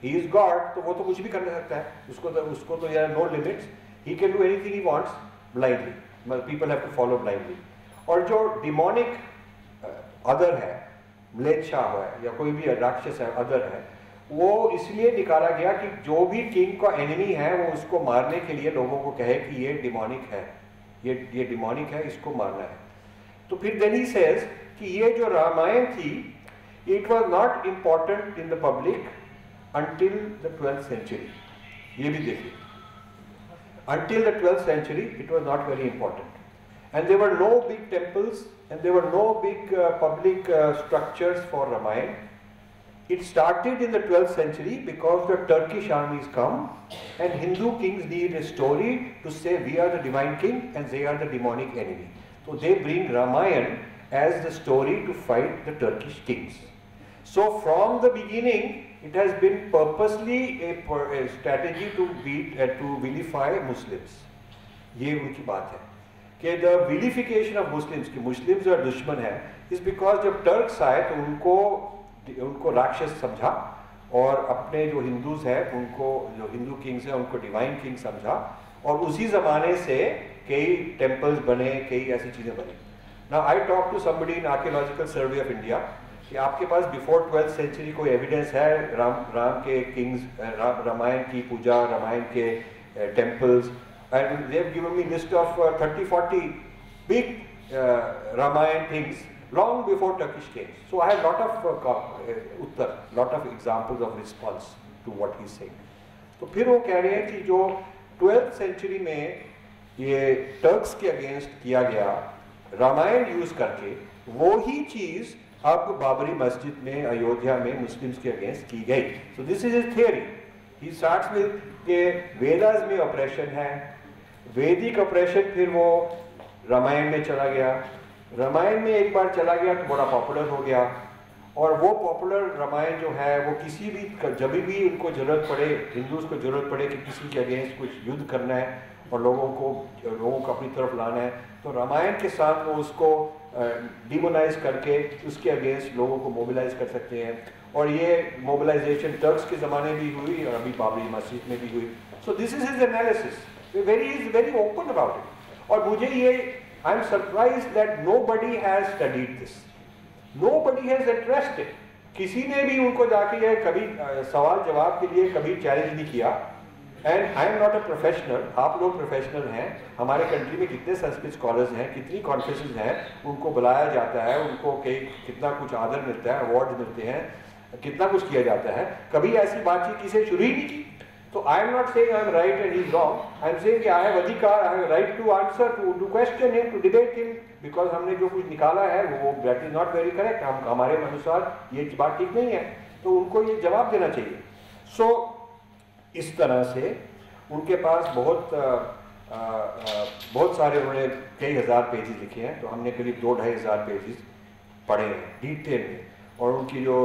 he is God, तो वो तो कुछ भी कर सकता है, उसको तो यार no limits, he can do anything he wants blindly, people have to follow blindly. और जो डिमोनिक अदर है, म्लेच्छा है या कोई भी राक्षस है, अदर है, वो इसलिए निकाला गया कि जो भी किंग का एनिमी है वो उसको मारने के लिए लोगों को कहे कि ये डिमोनिक है, ये डिमोनिक है, इसको मारना है। तो फिर देन ही सेज कि ये जो रामायण थी, it was not important in the public until the 12th century। ये भी देखिए, until the 12th century it was not very important, and there were no big temples and there were no big public structures for Ramayana. It started in the 12th century because the Turkish armies come and Hindu kings need a story to say we are the divine king and they are the demonic enemy. So they bring Ramayana as the story to fight the Turkish kings. So from the beginning it has been purposely a strategy to vilify Muslims. ये उनकी बात है कि the vilification of Muslims, कि Muslims और दुश्मन है, is because जब टर्क्स आए तो उनको राक्षस समझा और अपने जो हिंदूज हैं उनको, जो हिंदू किंग्स हैं उनको डिवाइन किंग समझा, और उसी ज़माने से कई टेम्पल्स बने, कई ऐसी चीज़ें बनी। Now I talked to somebody in Archaeological Survey of India कि आपके पास बिफोर 12th century कोई एविडेंस है राम के किंग्स, रामायण की पूजा, रामायण के temples, and they have given me list of 30-40 big Ramayana things long before Turkish came. So I have lot of उत्तर, lot of examples of response to what he is saying. तो फिर वो कह रहे हैं कि जो 12th century में ये टर्क्स के अगेंस्ट किया गया रामायण यूज करके, वो ही चीज अब बाबरी मस्जिद में अयोध्या में मुस्लिम्स के अगेंस्ट की गई। So this is his theory. He starts with के वेदास में ऑपरेशन है, वैदिक ऑपरेशन फिर वो रामायण में चला गया, रामायण में एक बार चला गया तो बड़ा पॉपुलर हो गया, और वो पॉपुलर रामायण जो है वो किसी भी, जब भी उनको जरूरत पड़े, हिंदूज को जरूरत पड़े कि किसी के अगेंस्ट कुछ युद्ध करना है और लोगों को अपनी तरफ लाना है, तो रामायण के साथ वो उसको डिमोनाइज करके उसके अगेंस्ट लोगों को मोबिलाइज कर सकते हैं। और ये मोबिलाइजेशन टर्क्स के ज़माने भी हुई और अभी बाबरी मस्जिद में भी हुई। So this is his analysis, very open about it. और मुझे ये I am surprised that nobody has studied this, nobody has interested. किसी ने भी उनको जाके ये कभी सवाल जवाब के लिए कभी चैलेंज नहीं किया। And I am not a professional, आप लोग प्रोफेशनल हैं। हमारे कंट्री में कितने संस्कृत स्कॉलर्स हैं, कितनी कॉन्फ्रेंसेस हैं, उनको बुलाया जाता है, उनको कितना कुछ आदर मिलता है, अवार्ड मिलते हैं, कितना कुछ किया जाता है। कभी ऐसी बातचीत किसी शुरू ही नहीं की। तो I am not saying I am right and he is wrong, I am saying I have अधिकार, I have right to answer, to question him, to debate him, because हमने जो कुछ निकाला है वो that is not very correct, हमारे अनुसार ये बात ठीक नहीं है, तो उनको ये जवाब देना चाहिए। सो इस तरह से उनके पास बहुत सारे, उन्होंने कई हज़ार पेजेस लिखे हैं, तो हमने करीब 2-2.5 हज़ार पेजेस पढ़े हैं डिटेल में। और उनकी जो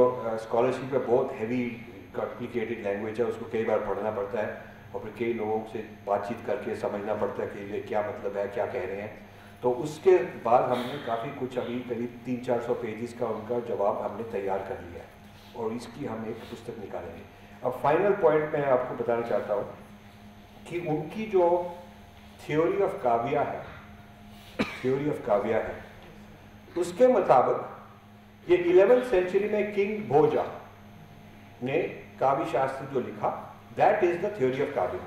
स्कॉलरशिप है बहुत हैवी कॉम्प्लिकेटेड लैंग्वेज है, उसको कई बार पढ़ना पड़ता है और फिर कई लोगों से बातचीत करके समझना पड़ता है कि ये क्या मतलब है, क्या कह रहे हैं। तो उसके बाद हमने काफ़ी कुछ, अभी करीब 300-400 पेजेस का उनका जवाब हमने तैयार कर लिया है और इसकी हम एक पुस्तक निकालेंगे। अब फाइनल पॉइंट मैं आपको बताना चाहता हूँ कि उनकी जो थ्योरी ऑफ काव्या है, उसके मुताबिक ये 11th सेंचुरी में किंग भोजा ने काव्य शास्त्र जो लिखा, that is the theory of काव्य।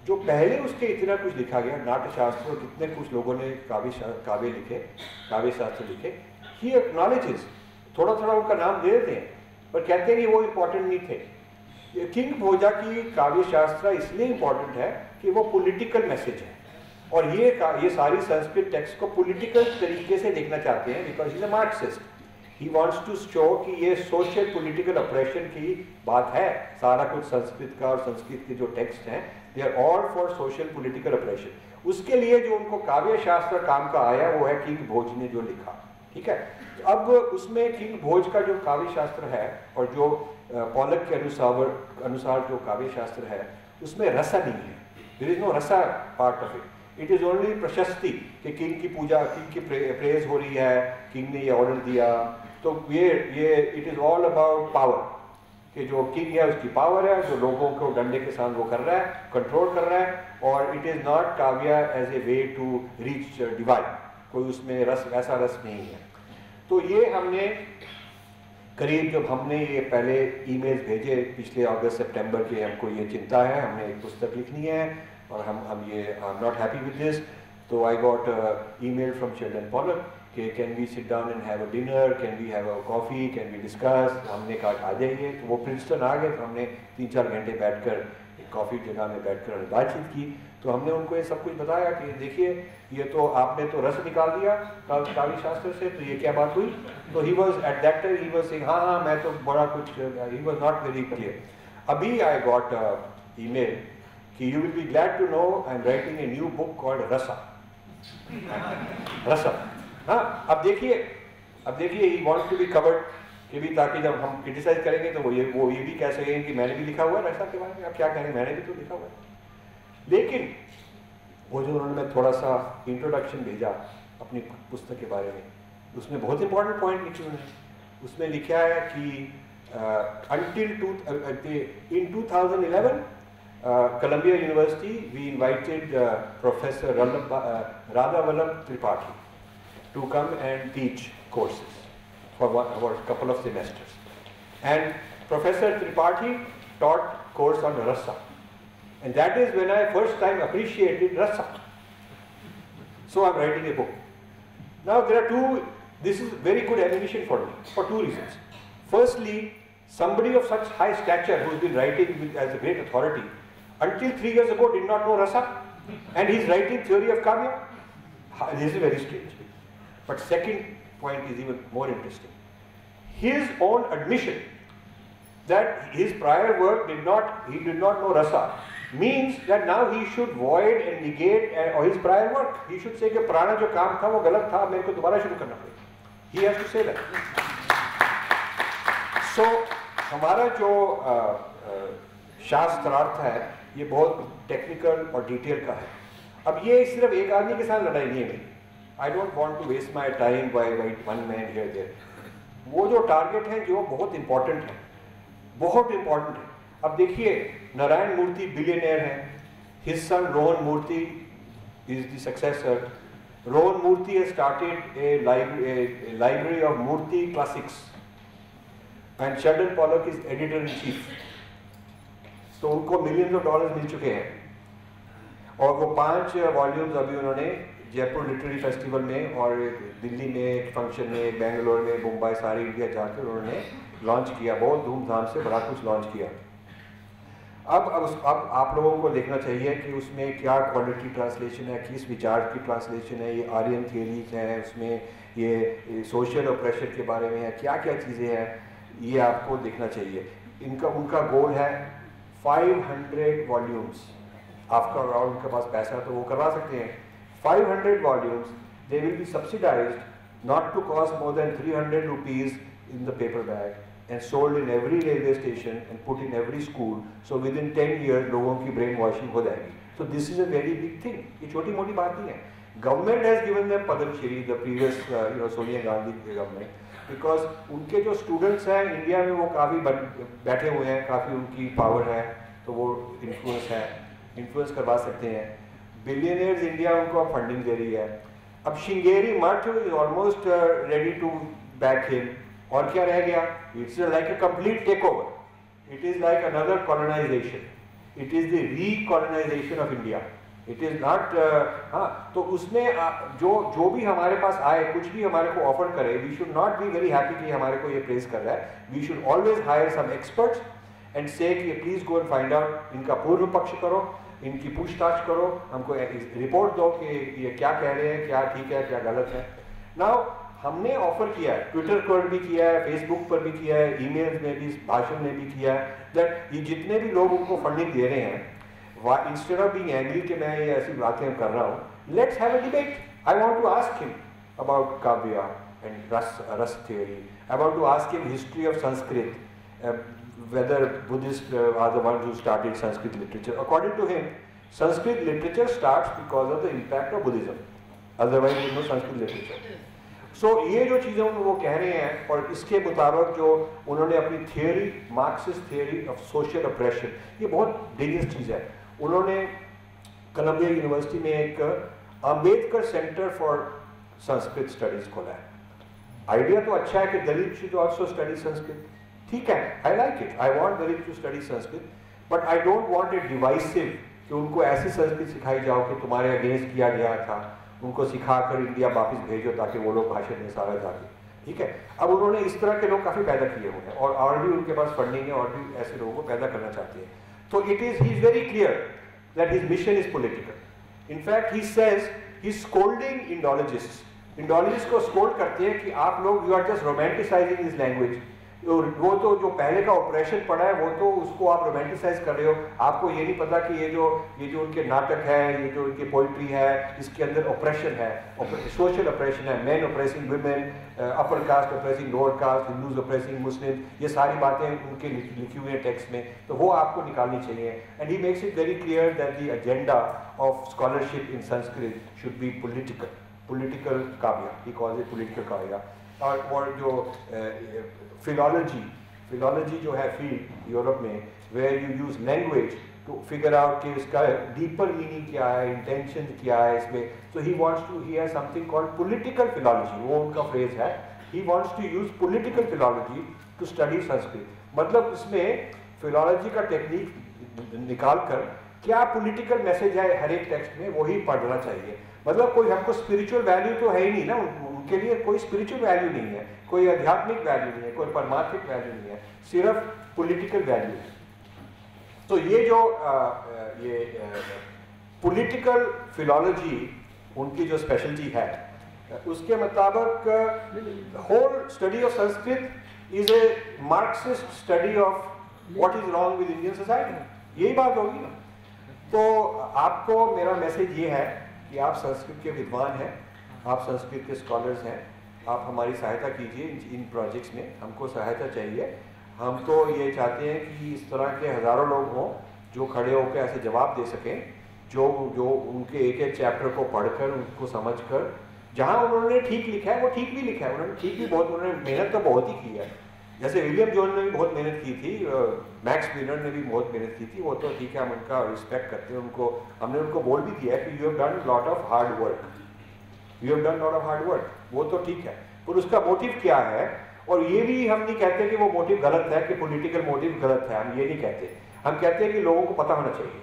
जो पहले उसके इतना कुछ लिखा गया, नाट्य शास्त्र, कितने कुछ लोगों ने काव्य लिखे, काव्य शास्त्र लिखे, ही एक्नॉलेजेस, थोड़ा थोड़ा उनका नाम दे देते हैं पर कहते हैं कि वो इम्पोर्टेंट नहीं थे। किंग भोजा की काव्य शास्त्र इसलिए इम्पोर्टेंट है कि वो पॉलिटिकल मैसेज है, और ये सारी संस्कृत टेक्स्ट को पॉलिटिकल तरीके से देखना चाहते हैं, because he is a Marxist. He wants to show कि ये सोशल पॉलिटिकल ऑपरेशन की बात है, सारा कुछ संस्कृत का, और संस्कृत के जो टेक्स्ट हैं they are all for social political operation. उसके लिए जो उनको काव्य शास्त्र काम का आया वो है किंग भोज ने जो लिखा। ठीक है। अब उसमें किंग भोज का जो काव्य शास्त्र है और जो पॉलक के अनुसार जो काव्य शास्त्र है उसमें रसा नहीं है, देयर इज नो रसा part of it. It is only प्रशस्ति कि किंग की पूजा, किंग की प्रेज हो रही है, किंग ने ये ऑर्डर दिया, तो ये it is all about power, कि जो किंग है उसकी पावर है, जो लोगों को डंडे के साथ वो कर रहा है, कंट्रोल कर रहा है, और इट इज नॉट काव्य as a way to reach divine, कोई उसमें रस, ऐसा रस नहीं है। तो ये हमने करीब, जब हमने ये पहले ईमेल्स भेजे पिछले अगस्त सितंबर के, हमको ये चिंता है, हमने एक पुस्तक लिखनी है और हम ये I am not happy with this, तो I got email from Sheldon Pollock कि can we sit down and have a dinner, can we have a coffee, can we discuss. हमने कहा आ जाइए, तो वो प्रिंसटन आ गए, तो हमने 3-4 घंटे बैठकर एक कॉफ़ी जगह में बैठकर बातचीत की। तो हमने उनको ये सब कुछ बताया कि देखिए ये तो आपने तो रस निकाल दिया काव्य शास्त्र से, तो ये क्या बात हुई। तो he was at that time he was saying हाँ मैं तो बड़ा कुछ, he was not very clear. अभी आई गॉट ईमेल कि you will be glad to know I am writing a new book called Rasa. Rasa, हाँ। अब देखिए he want to be covered कि भी, ताकि जब हम क्रिटिसाइज करेंगे तो वो ये भी कह सकेंगे कि मैंने भी लिखा हुआ है रसा के बारे में। आप क्या कहेंगे, मैंने भी तो लिखा हुआ है। लेकिन वो जो उन्होंने थोड़ा सा इंट्रोडक्शन भेजा अपनी पुस्तक के बारे में, उसमें बहुत इंपॉर्टेंट पॉइंट लिखे उन्होंने। उसमें लिखा है कि in 2011 Columbia University we invited Professor Radha Vallabh Tripathi to come and teach courses for a couple of semesters, and Professor Tripathi taught course on rasa, and that is when I first time appreciated rasa. So I'm writing a book. Now there are two, this is very good ammunition for me for two reasons. Firstly, somebody of such high stature who's been writing as a great authority until 3 years ago did not know rasa, and he's writing theory of kavya. This is very strange. But second point is even more interesting. His own admission that his prior work he did not know rasa, means that now he should void and negate his prior work. He should say कि पुराना जो काम था वो गलत था, मेरे को दोबारा शुरू करना पड़ेगा. He has to say that. So हमारा जो शास्त्रार्थ है ये बहुत टेक्निकल और डिटेल का है. अब ये सिर्फ एक आदमी के साथ लड़ाई नहीं है मेरी. I don't want to waste my time by one man here there. वो जो टारगेट है जो बहुत इंपॉर्टेंट है, बहुत इंपॉर्टेंट है. अब देखिए नारायण मूर्ति बिलियनियर हैं, his son Rohan Murthy is the successor. Rohan Murthy has started a library of Murthy classics, and Sheldon Pollock is editor in chief. तो उनको millions of dollars मिल चुके हैं, और वो 5 वॉल्यूम्स अभी उन्होंने जयपुर लिटरेरी फेस्टिवल में और दिल्ली में एक फंक्शन में, बेंगलोर में, मुंबई, सारी इंडिया जाकर उन्होंने लॉन्च किया. बहुत धूमधाम से बड़ा कुछ लॉन्च किया. अब आप लोगों को देखना चाहिए कि उसमें क्या क्वालिटी ट्रांसलेशन है, किस विचार की ट्रांसलेशन है, ये आर्यन थियरीज हैं, उसमें ये सोशल ऑपरेशन के बारे में है, क्या क्या चीज़ें हैं, ये आपको देखना चाहिए. उनका गोल है 500 वॉल्यूम्स. आपका अगर उनके पास पैसा तो वो करवा सकते हैं. 500 volumes, they will be subsidized not to cost more than 300 rupees in the paper bag and sold in every railway station and put in every school. So within 10 years लोगों की brain washing हो जाएगी. So this is a very big thing. ये छोटी मोटी बात नहीं है. Government has given them Padma Shri, the previous Sonia Gandhi government, because उनके जो students हैं इंडिया में वो काफ़ी बैठे हुए हैं, काफ़ी उनकी power है, तो वो influence करवा सकते हैं. बिलियनियर्स इंडिया उनको फंडिंग दे रही है. अब Sringeri Math is almost ready to back him. और क्या रह गया? It's like a complete take over. It is like another colonisation. It is the recolonisation of India. It is not तो उसमें जो भी हमारे पास आए, कुछ भी हमारे को ऑफर करे, we should not be very happy कि हमारे को ये प्रेस कर रहा है. We should always hire some experts and say कि please go and find out, इनका पूर्व पक्ष करो, इनकी पूछताछ करो, हमको रिपोर्ट दो कि ये क्या कह रहे हैं, क्या ठीक है, क्या गलत है. नाउ हमने ऑफर किया है, ट्विटर पर भी किया है, फेसबुक पर भी किया है, ईमेल्स में भी, भाषण में भी किया है, दैट ये जितने भी लोग उनको फंडिंग दे रहे हैं, इंस्टेड ऑफ बीइंग एंग्री कि मैं ये ऐसी बातें कर रहा हूँ, let's have a debate. I want to ask him about Kavya, and Ras theory. I want to ask him history of Sanskrit, whether Buddhists are the ones who started Sanskrit literature. According to him, Sanskrit literature starts because of the impact of Buddhism. Otherwise, there is no Sanskrit literature. So ये जो चीज़ें वो कह रहे हैं और इसके मुताबिक जो उन्होंने अपनी theory, Marxist theory of social operation, ये बहुत डेंजरस चीज़ है. उन्होंने कोलंबिया यूनिवर्सिटी में एक Ambedkar centre for Sanskrit studies खोला है. आइडिया तो अच्छा है कि Dalit should also study Sanskrit. ठीक है, I like it. I want Dalit to study Sanskrit, but I don't want it divisive कि उनको ऐसी संस्कृत सिखाई जाओ कि तुम्हारे अगेंस्ट किया गया था, उनको सिखाकर इंडिया वापस भेजो ताकि वो लोग भाषण में सारा जाके. ठीक है, अब उन्होंने इस तरह के लोग काफ़ी पैदा किए हुए हैं और भी उनके पास फंडिंग है और भी ऐसे लोगों को पैदा करना चाहते हैं. तो it is he is very clear that his mission is political. In fact he says he is scolding Indologists. Indologist को स्कोल्ड करते हैं कि आप लोग you are just romanticising this language. वो तो जो पहले का ऑपरेशन पड़ा है वो तो उसको आप रोमांटिसाइज कर रहे हो. आपको ये नहीं पता कि ये जो उनके नाटक है, ये जो उनकी पोइट्री है, इसके अंदर ऑपरेशन है, सोशल ऑपरेशन है. Man oppressing women, upper caste oppressing lower caste, Hindus oppressing Muslim, ये सारी बातें उनके लिखी हुई हैं टेक्स्ट में. तो वो आपको निकालनी चाहिए. And he makes it very clear that the agenda of scholarship in Sanskrit should be political Kavya. He calls it political Kavya. और जो फिलोलॉजी जो है फील्ड यूरोप में, where you use language to figure out कि इसका डीपर मीनिंग क्या है, इंटेंशन क्या है इसमें. So he has something called political philology. वो उनका फ्रेज है. He wants to use political philology to study Sanskrit. मतलब इसमें फिलोलॉजी का टेक्निक निकाल कर क्या पॉलिटिकल मैसेज है हर एक टेक्स्ट में, वही पढ़ना चाहिए. मतलब कोई हमको स्पिरिचुअल वैल्यू तो है ही नहीं ना, उनके लिए कोई स्पिरिचुअल वैल्यू नहीं है, कोई आध्यात्मिक वैल्यू नहीं है, कोई परमात्मिक वैल्यू नहीं है, सिर्फ पॉलिटिकल वैल्यू है. तो ये जो पॉलिटिकल फिलोलॉजी उनकी जो स्पेशलिटी है, उसके मुताबिक whole study of Sanskrit is a Marxist study of what is wrong with Indian society. यही बात होगी ना. तो आपको मेरा मैसेज ये है कि आप संस्कृत के विद्वान हैं, आप संस्कृत के स्कॉलर्स हैं, आप हमारी सहायता कीजिए इन प्रोजेक्ट्स में. हमको सहायता चाहिए. हम तो ये चाहते हैं कि इस तरह के हज़ारों लोग हों जो खड़े होकर ऐसे जवाब दे सकें, जो उनके एक एक चैप्टर को पढ़कर, उनको समझकर, जहाँ उन्होंने ठीक लिखा है वो ठीक भी लिखा है. उन्होंने ठीक भी बहुत, उन्होंने मेहनत तो बहुत ही की है. जैसे विलियम जोन्स ने भी बहुत मेहनत की थी, मैक्स वीनर ने भी बहुत मेहनत की थी. वो तो ठीक है, हम उनका रिस्पेक्ट करते हैं. उनको हमने उनको बोल भी दिया है कि you have done lot of hard work, you have done lot of hard work. वो तो ठीक है, पर उसका मोटिव क्या है? और ये भी हम नहीं कहते कि वो मोटिव गलत है, कि पॉलिटिकल मोटिव गलत है. हम ये नहीं कहते. हम कहते हैं कि लोगों को पता होना चाहिए.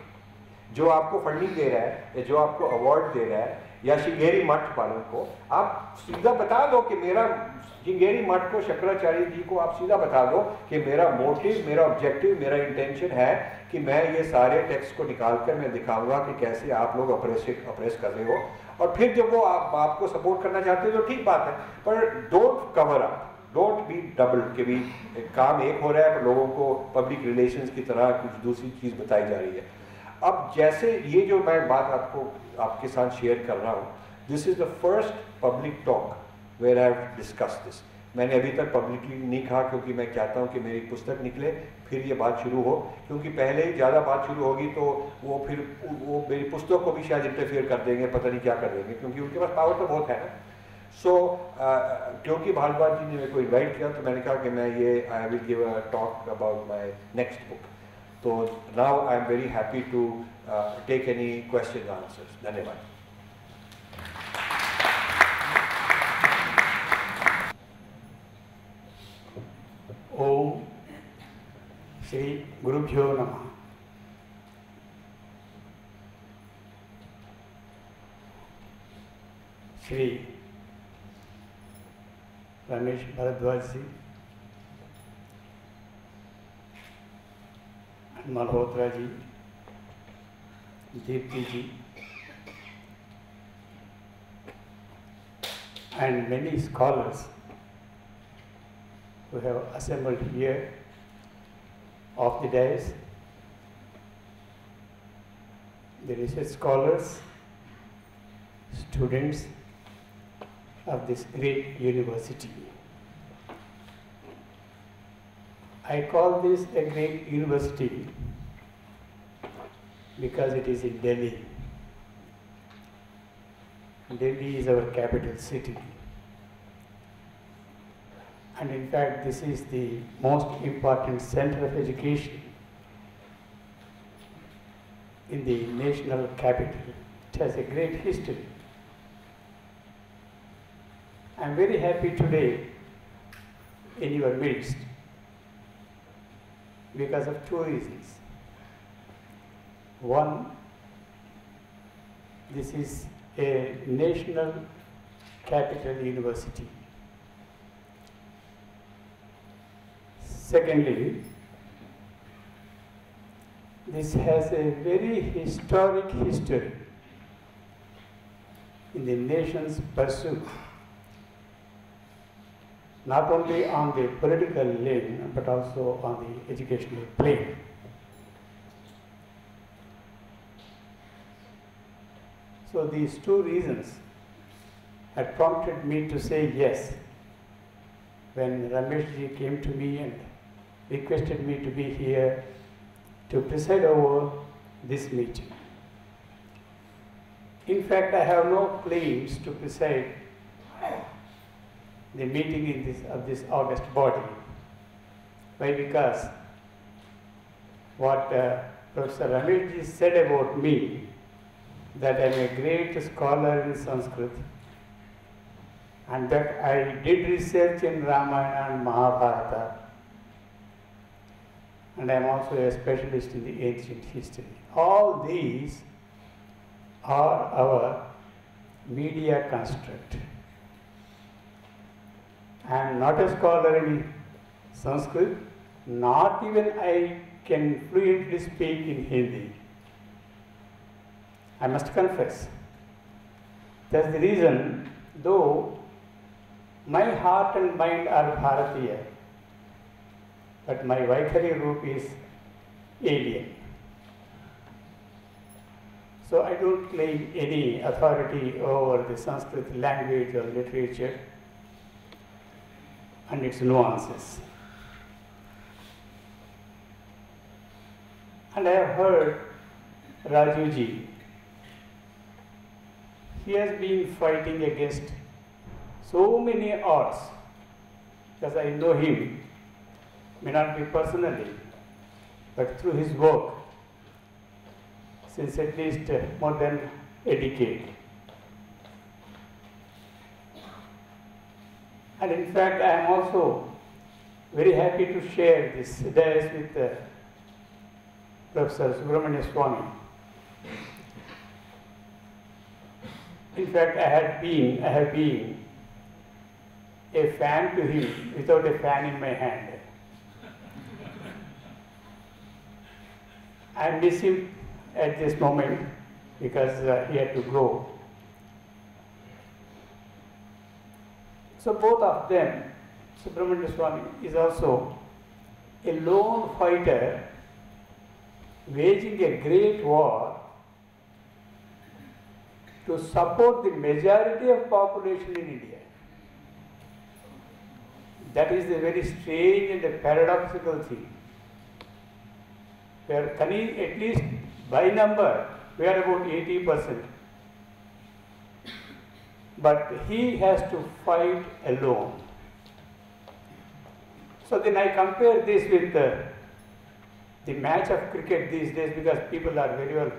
जो आपको फंडिंग दे रहा है या जो आपको अवार्ड दे रहा है या श्रृंगेरी मठ वालों को, आप सीधा बता दो कि मेरा श्रृंगेरी मठ को, शंकराचार्य जी को आप सीधा बता दो कि मेरा मोटिव, मेरा ऑब्जेक्टिव, मेरा इंटेंशन है कि मैं ये सारे टेक्स्ट को निकाल कर मैं दिखाऊंगा कि कैसे आप लोग अप्रेस कर रहे हो. और फिर जब वो आपको सपोर्ट करना चाहते हो तो ठीक बात है, पर don't cover up, don't be double कि भी काम एक हो रहा है पर लोगों को पब्लिक रिलेशंस की तरह कुछ दूसरी चीज़ बताई जा रही है. अब जैसे ये जो मैं बात आपके साथ शेयर कर रहा हूँ, this is the first public talk where I have discussed this. मैंने अभी तक पब्लिकली नहीं कहा क्योंकि मैं चाहता हूँ कि मेरी पुस्तक निकले फिर ये बात शुरू हो, क्योंकि पहले ही ज़्यादा बात शुरू होगी तो वो फिर वो मेरी पुस्तक को भी शायद इंटरफेयर कर देंगे, पता नहीं क्या कर देंगे, क्योंकि उनके पास पावर तो बहुत है ना. सो क्योंकि भारद्वाज जी ने मेरे को इन्वाइट किया तो मैंने कहा कि मैं ये I will give a talk about my next book. तो now I am very happy to take any question answers. धन्यवाद. ओम श्री गुरुभ्यो नमः. Shri Ramesh Bhardwaj ji, Malhotra ji, Deepti ji, and many scholars who have assembled here of the dais, the research scholars, students, of this great university. I call this a great university because it is in Delhi. Delhi is our capital city. And in fact, this is the most important center of education in the national capital. It has a great history. I am very happy today in your midst because of two reasons. One, this is a national capital university. Secondly, this has a very historic history in the nation's pursuit, not only on the political lane, but also on the educational plane. So these two reasons had prompted me to say yes when Rameshji came to me and requested me to be here to preside over this meeting. In fact, I have no claims to preside the meeting of this august body. Why? Because what Professor Rameshji said about me, that I am a great scholar in Sanskrit, and that I did research in Ramayana and Mahabharata, and I am also a specialist in the ancient history. All these are our media construct. I am not a scholar in Sanskrit, not even I can fluently speak in Hindi. I must confess. That's the reason, though my heart and mind are Bharatiya, but my Vaikhari Roop is alien. So I don't claim any authority over the Sanskrit language or literature and its nuances. And I have heard Rajuji, he has been fighting against so many odds, because I know him, may not be personally, but through his work since at least more than a decade. And in fact, I am also very happy to share this dais with Professor Subramania Swami. In fact, I have been a fan to him without a fan in my hand. I miss him at this moment because he had to go. So both of them, Subramania Swami is also a lone fighter waging a great war to support the majority of population in India. That is a very strange and a paradoxical thing. Where at least by number, we are about 80%. But he has to fight alone. So then I compare this with the match of cricket these days, because people are very well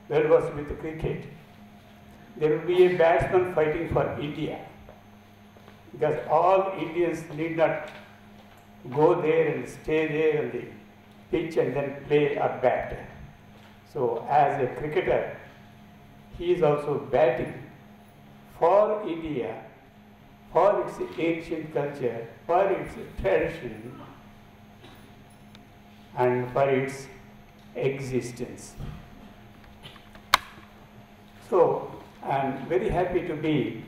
versed with cricket. There will be a batsman fighting for India, because all Indians need not go there and stay there on the pitch and then play or bat. So as a cricketer, he is also batting for India, for its ancient culture, for its tradition, and for its existence. So I am very happy to be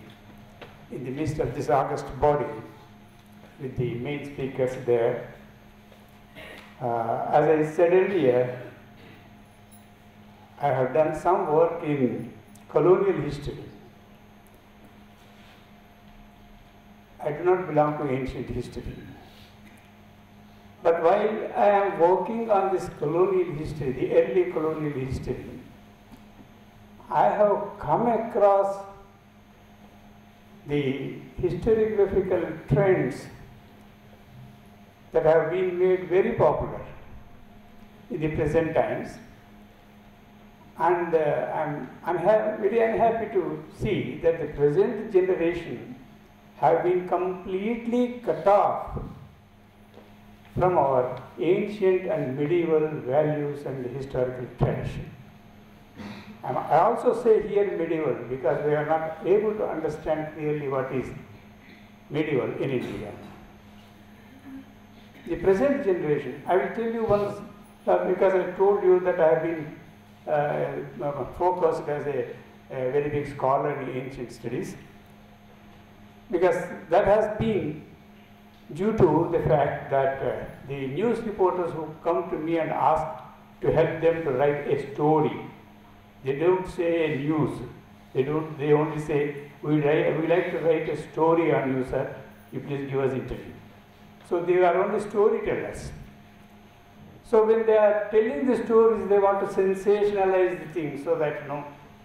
in the midst of this august body with the main speakers there. As I said earlier, I have done some work in colonial history. I do not belong to ancient history. But while I am working on this colonial history, the early colonial history, I have come across the historiographical trends that have been made very popular in the present times. And I'm very unhappy to see that the present generation have been completely cut off from our ancient and medieval values and historical tradition. And I also say here medieval because we are not able to understand clearly what is medieval in India. The present generation, I will tell you once, because I told you that I have been focused as a very big scholar in ancient studies, because that has been due to the fact that the news reporters who come to me and ask to help them to write a story, they don't say a news. They only say, we like to write a story on you, sir. You please give us interview. So they are only storytellers. So when they are telling the stories, they want to sensationalize the thing so that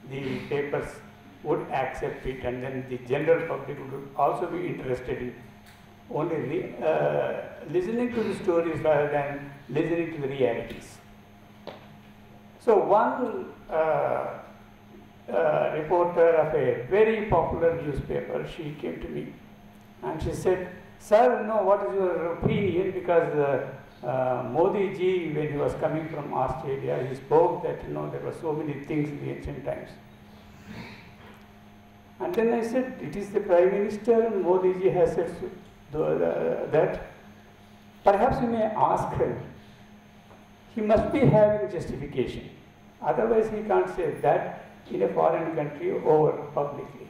the papers would accept it, and then the general public would also be interested in only listening to the stories rather than listening to the realities. So one reporter of a very popular newspaper, she came to me and she said, "Sir, what is your opinion? Because Modi ji, when he was coming from Australia, he spoke that there were so many things in the ancient times." And then I said, "It is the Prime Minister, Modi ji has said that. Perhaps you may ask him. He must be having justification. Otherwise, he can't say that in a foreign country over publicly.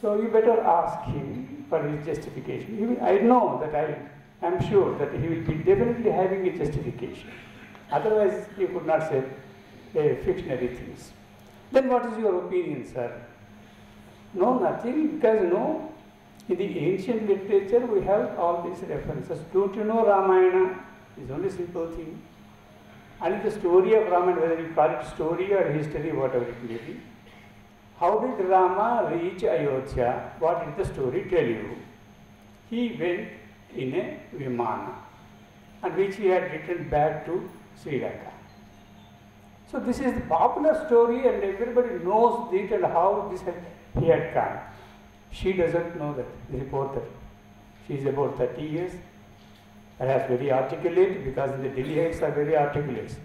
So you better ask him for his justification. I know that I am sure that he will be definitely having a justification. Otherwise, he could not say fictionary things." Then what is your opinion, sir? No, nothing, because in the ancient literature we have all these references. Don't you know Ramayana? It's only a simple thing. And the story of Ramayana, whether you call it story or history, whatever it may be, how did Rama reach Ayodhya? What did the story tell you? He went in a Vimana, and which he had returned back to Sri Lanka. So this is the popular story, and everybody knows it and how he had come. She doesn't know that, the reporter. She is about 30 years, perhaps very articulate, because the Delhiites are very articulate.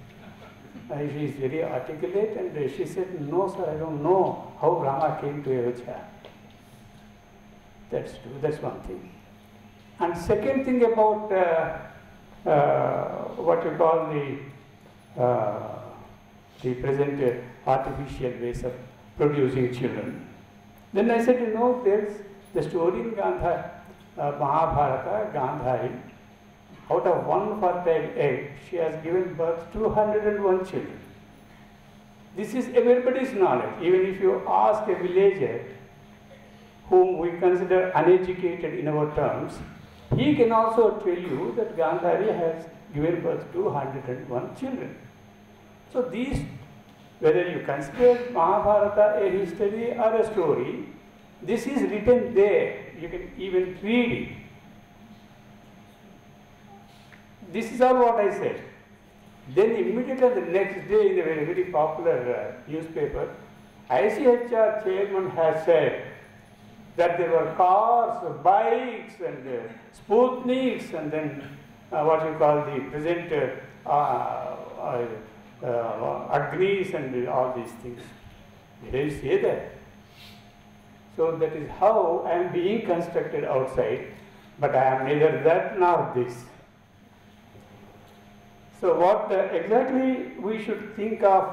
She is very articulate, and she said, "No, sir, I don't know how Rama came to Ayodhya." That's true, that's one thing. And second thing about what you call the present artificial ways of producing children. Then I said, there's the story in Mahabharata, Gandhari. Out of one fertile egg, she has given birth to 201 children. This is everybody's knowledge. Even if you ask a villager whom we consider uneducated in our terms, he can also tell you that Gandhari has given birth to 201 children. So these, whether you consider Mahabharata a history or a story, this is written there. You can even read it. This is all what I said. Then immediately the next day in a very, very popular newspaper, ICHR chairman has said that there were cars, bikes, and Sputniks, and then what you call the present Agnis and all these things. Did I say that? So that is how I am being constructed outside, but I am neither that nor this. So what exactly we should think of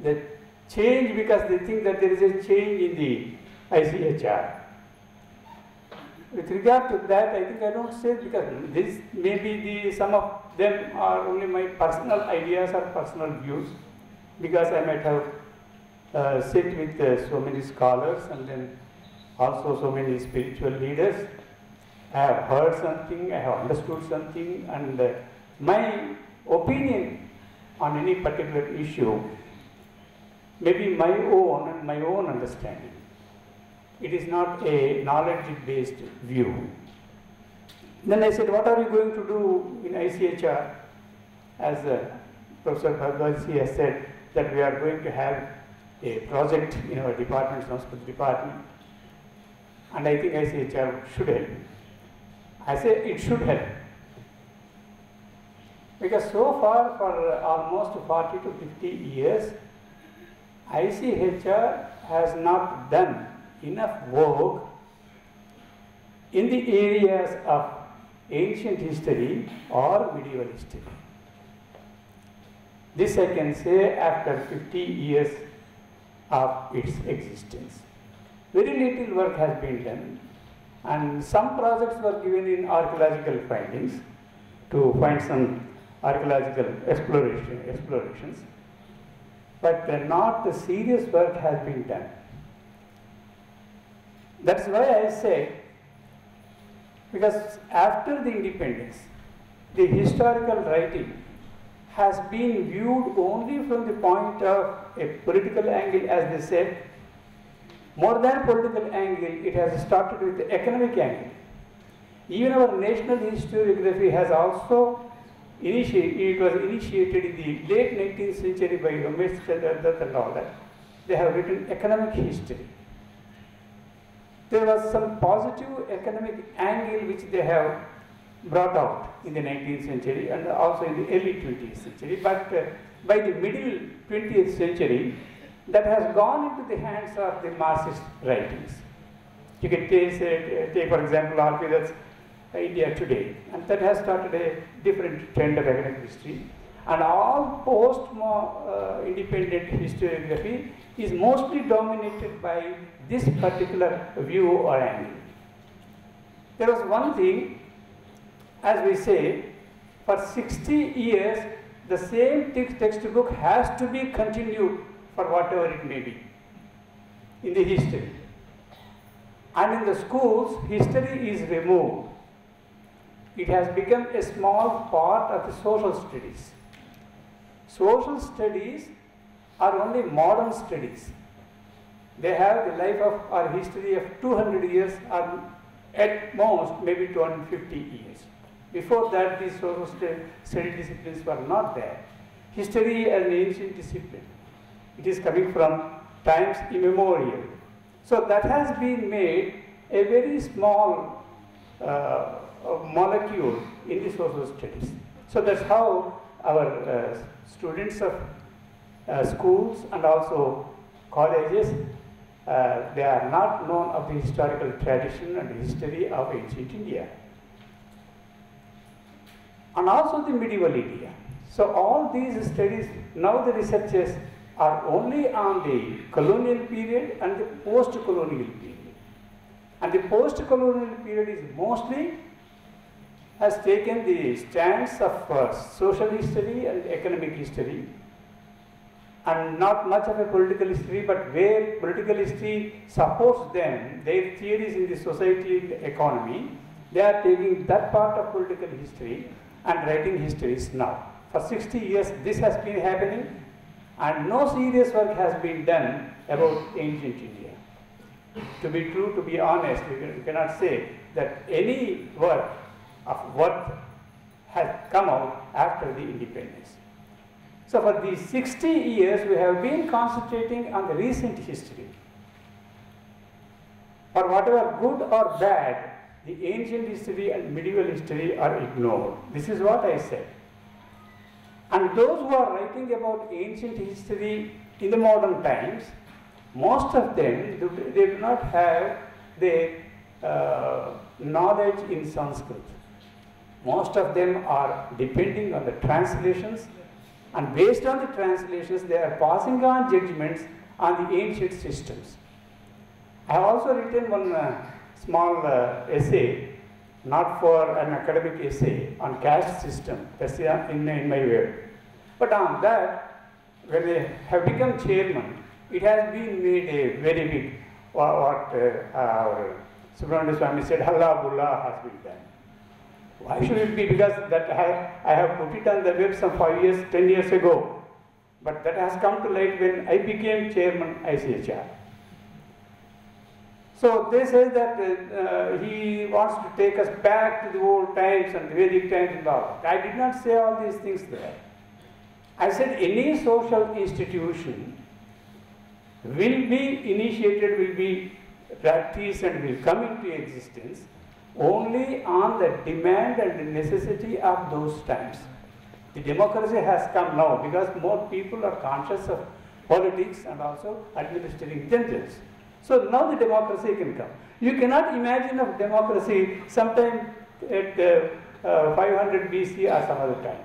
the change, because they think that there is a change in the ICHR. With regard to that, I think I don't say, because this maybe some of them are only my personal ideas or personal views, because I might have sit with so many scholars and then also so many spiritual leaders. I have heard something, I have understood something, and my opinion on any particular issue may be my own and my own understanding. It is not a knowledge-based view. Then I said, what are you going to do in ICHR? As Professor Bhagwati has said, that we are going to have a project in our department, Sanskrit department, and I think ICHR should help. I say it should help. Because so far, for almost 40 to 50 years, ICHR has not done enough work in the areas of ancient history or medieval history. This I can say after 50 years of its existence. Very little work has been done, and some projects were given in archaeological findings to find some archaeological explorations, but not the serious work has been done. That's why I say, because after the independence, the historical writing has been viewed only from the point of a political angle, as they said. More than political angle, it has started with the economic angle. Even our national historiography has also it was initiated in the late 19th century by Ramesh Chandra Dutt and all that. They have written economic history. There was some positive economic angle which they have brought out in the 19th century and also in the early 20th century, but by the middle 20th century, that has gone into the hands of the Marxist writings. You can take for example, R.P. Dutt's India Today, and that has started a different trend of economic history. And all post-independent historiography is mostly dominated by this particular view or angle. There was one thing, as we say, for 60 years, the same textbook has to be continued for whatever it may be in the history. And in the schools, history is removed. It has become a small part of the social studies. Social studies are only modern studies. They have the life of our history of 200 years or at most maybe 250 years. Before that, these social study disciplines were not there. History as an ancient discipline. It is coming from times immemorial. So that has been made a very small molecule in the social studies. So that's how our students of schools and also colleges, they are not known of the historical tradition and history of ancient India. And also the medieval India. So all these studies, now the researchers are only on the colonial period and the post-colonial period. And the post-colonial period is mostly has taken the stance of social history and economic history, and not much of a political history, but where political history supports them, their theories in the society and the economy, they are taking that part of political history and writing histories now. For 60 years this has been happening, and no serious work has been done about ancient India. To be true, to be honest, we cannot say that any work of worth has come out after the independence. So for these 60 years, we have been concentrating on the recent history. For whatever good or bad, the ancient history and medieval history are ignored. This is what I said. And those who are writing about ancient history in the modern times, most of them, they do not have the knowledge in Sanskrit. Most of them are depending on the translations, and based on the translations, they are passing on judgments on the ancient systems. I have also written one small essay, not for an academic essay, on caste system, that's in my web. But on that, when I have become chairman, it has been made a very big what our Subramania Swami said, Allah Bulla has been done. Why should it be? Because that I have put it on the web some 5 years, 10 years ago. But that has come to light when I became chairman ICHR. So they say that he wants to take us back to the old times and the Vedic times and all. I did not say all these things there. I said any social institution will be initiated, will be practiced and will come into existence only on the demand and the necessity of those times. The democracy has come now because more people are conscious of politics and also administering themselves. So now the democracy can come. You cannot imagine of democracy sometime at 500 BC or some other time.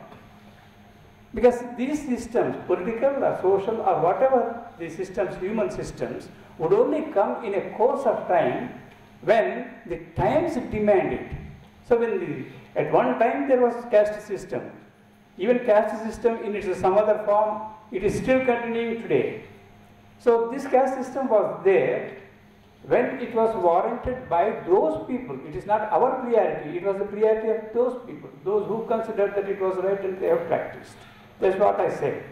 Because these systems, political or social or whatever the systems, human systems, would only come in a course of time when the times demand it. So when at one time there was caste system. Even caste system in its some other form, it is still continuing today. So this caste system was there when it was warranted by those people. It is not our priority, it was the priority of those people, those who considered that it was right and they have practiced. That's what I said.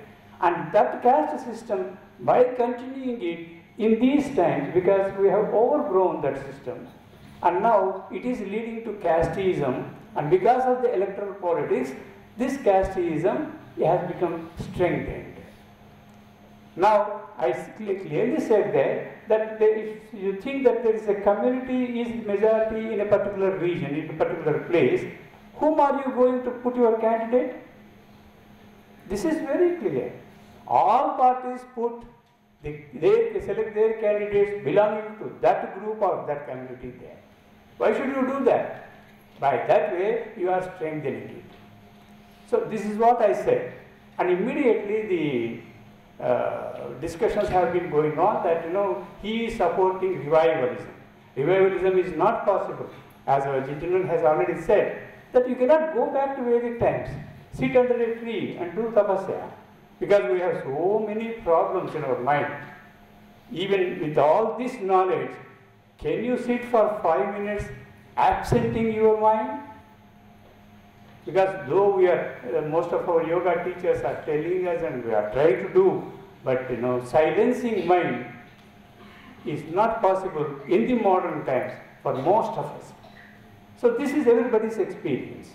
And that caste system, by continuing it in these times, because we have overgrown that system, and now it is leading to casteism, and because of the electoral politics, this casteism has become strengthened. Now, I clearly said there that if you think that there is a community is majority in a particular region, in a particular place, whom are you going to put your candidate? This is very clear. All parties select their candidates belonging to that group or that community there. Why should you do that? By that way, you are strengthening it. So this is what I said. And immediately the discussions have been going on that, he is supporting revivalism. Revivalism is not possible. As our gentleman has already said, that you cannot go back to Vedic times, sit under a tree and do tapasya, because we have so many problems in our mind. Even with all this knowledge, can you sit for 5 minutes absenting your mind? Because though we are, most of our yoga teachers are telling us and we are trying to do, but silencing mind is not possible in the modern times for most of us. So this is everybody's experience.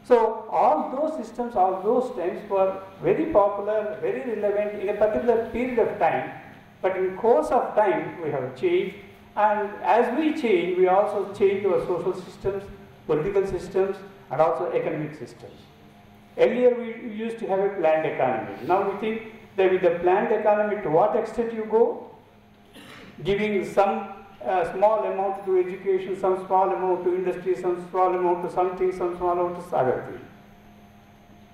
So all those systems, all those times were very popular, very relevant in a particular period of time, but in course of time we have changed, and as we change, we also change our social systems, political systems, and also economic systems. Earlier we used to have a planned economy. Now we think that with the planned economy, to what extent you go? Giving some small amount to education, some small amount to industry, some small amount to something, some small amount to other thing.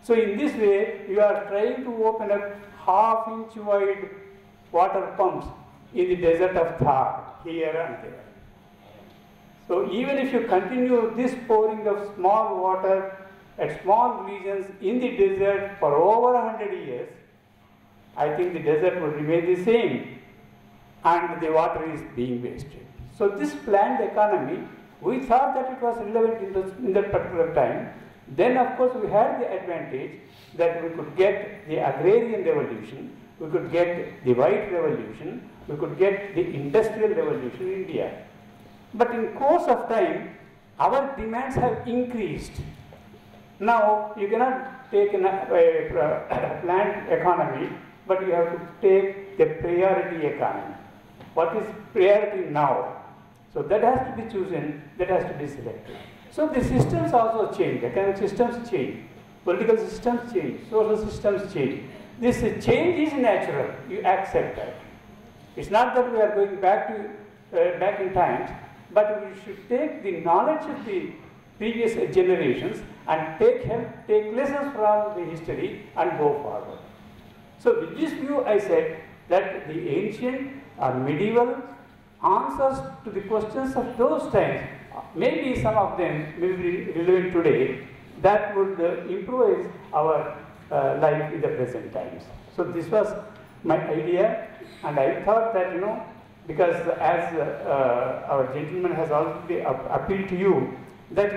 So in this way, you are trying to open up half-inch wide water pumps in the desert of Thar, here and there. So even if you continue this pouring of small water at small regions in the desert for over 100 years, I think the desert will remain the same and the water is being wasted. So this planned economy, we thought that it was relevant in that particular time. Then of course we had the advantage that we could get the agrarian revolution, we could get the white revolution, we could get the industrial revolution in India. But in course of time, our demands have increased. Now, you cannot take a planned economy, but you have to take the priority economy. What is priority now? So that has to be chosen, that has to be selected. So the systems also change, economic systems change, political systems change, social systems change. This change is natural, you accept that. It's not that we are going back in times, but we should take the knowledge of the previous generations and take lessons from the history and go forward. So with this view, I said that the ancient or medieval answers to the questions of those times, maybe some of them may be relevant today, that would improvise our life in the present times. So this was my idea, and I thought that because as our gentleman has already appealed to you, that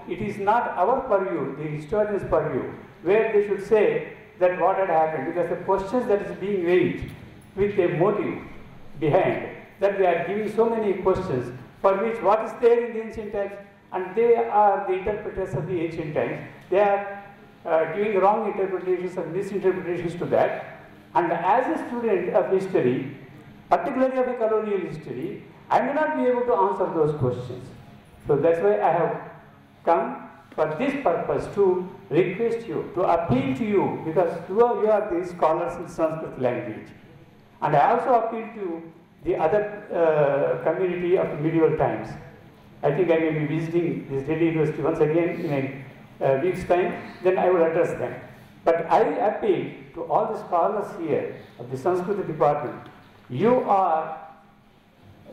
it is not our purview, the historian's purview, where they should say that what had happened, because the questions that is being raised with a motive behind, that we are giving so many questions for which what is there in the ancient times, and they are the interpreters of the ancient times. They are giving wrong interpretations and misinterpretations to that. And as a student of history, particularly of a colonial history, I may not be able to answer those questions. So that's why I have come for this purpose, to request you, to appeal to you, because you are the scholars in Sanskrit language. And I also appeal to the other community of medieval times. I think I may be visiting this Delhi University once again in a week's time, then I will address them. But I appeal to all the scholars here of the Sanskrit department. You are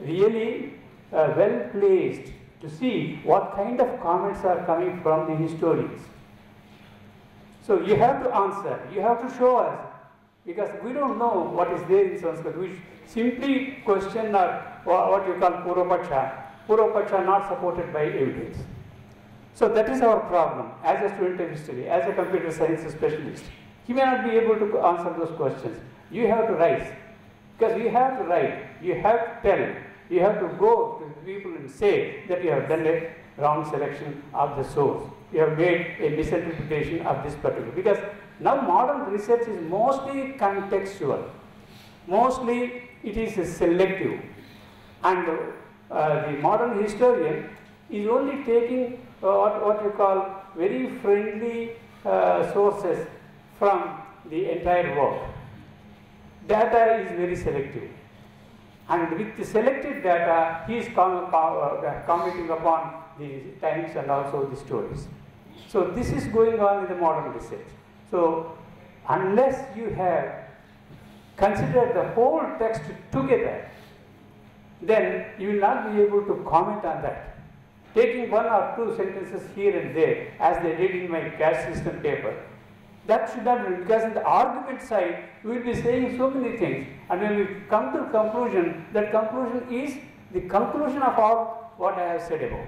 really well placed to see what kind of comments are coming from the historians. So you have to answer, you have to show us, because we don't know what is there in Sanskrit. We simply question what you call Purvapaksha not supported by evidence. So that is our problem as a student of history, as a computer science specialist. He may not be able to answer those questions. You have to write, because you have to write, you have to tell, you have to go to the people and say that you have done a wrong selection of the source. You have made a misinterpretation of this particular. Because now modern research is mostly contextual. Mostly it is selective. And the modern historian is only taking what you call very friendly sources from the entire work. Data is very selective. And with the selected data, he is commenting upon the times and also the stories. So this is going on in the modern research. So unless you have considered the whole text together, then you will not be able to comment on that. Taking one or two sentences here and there, as they did in my caste system paper, that should not be, because in the argument side, we will be saying so many things, and when we come to a conclusion, that conclusion is the conclusion of all what I have said above.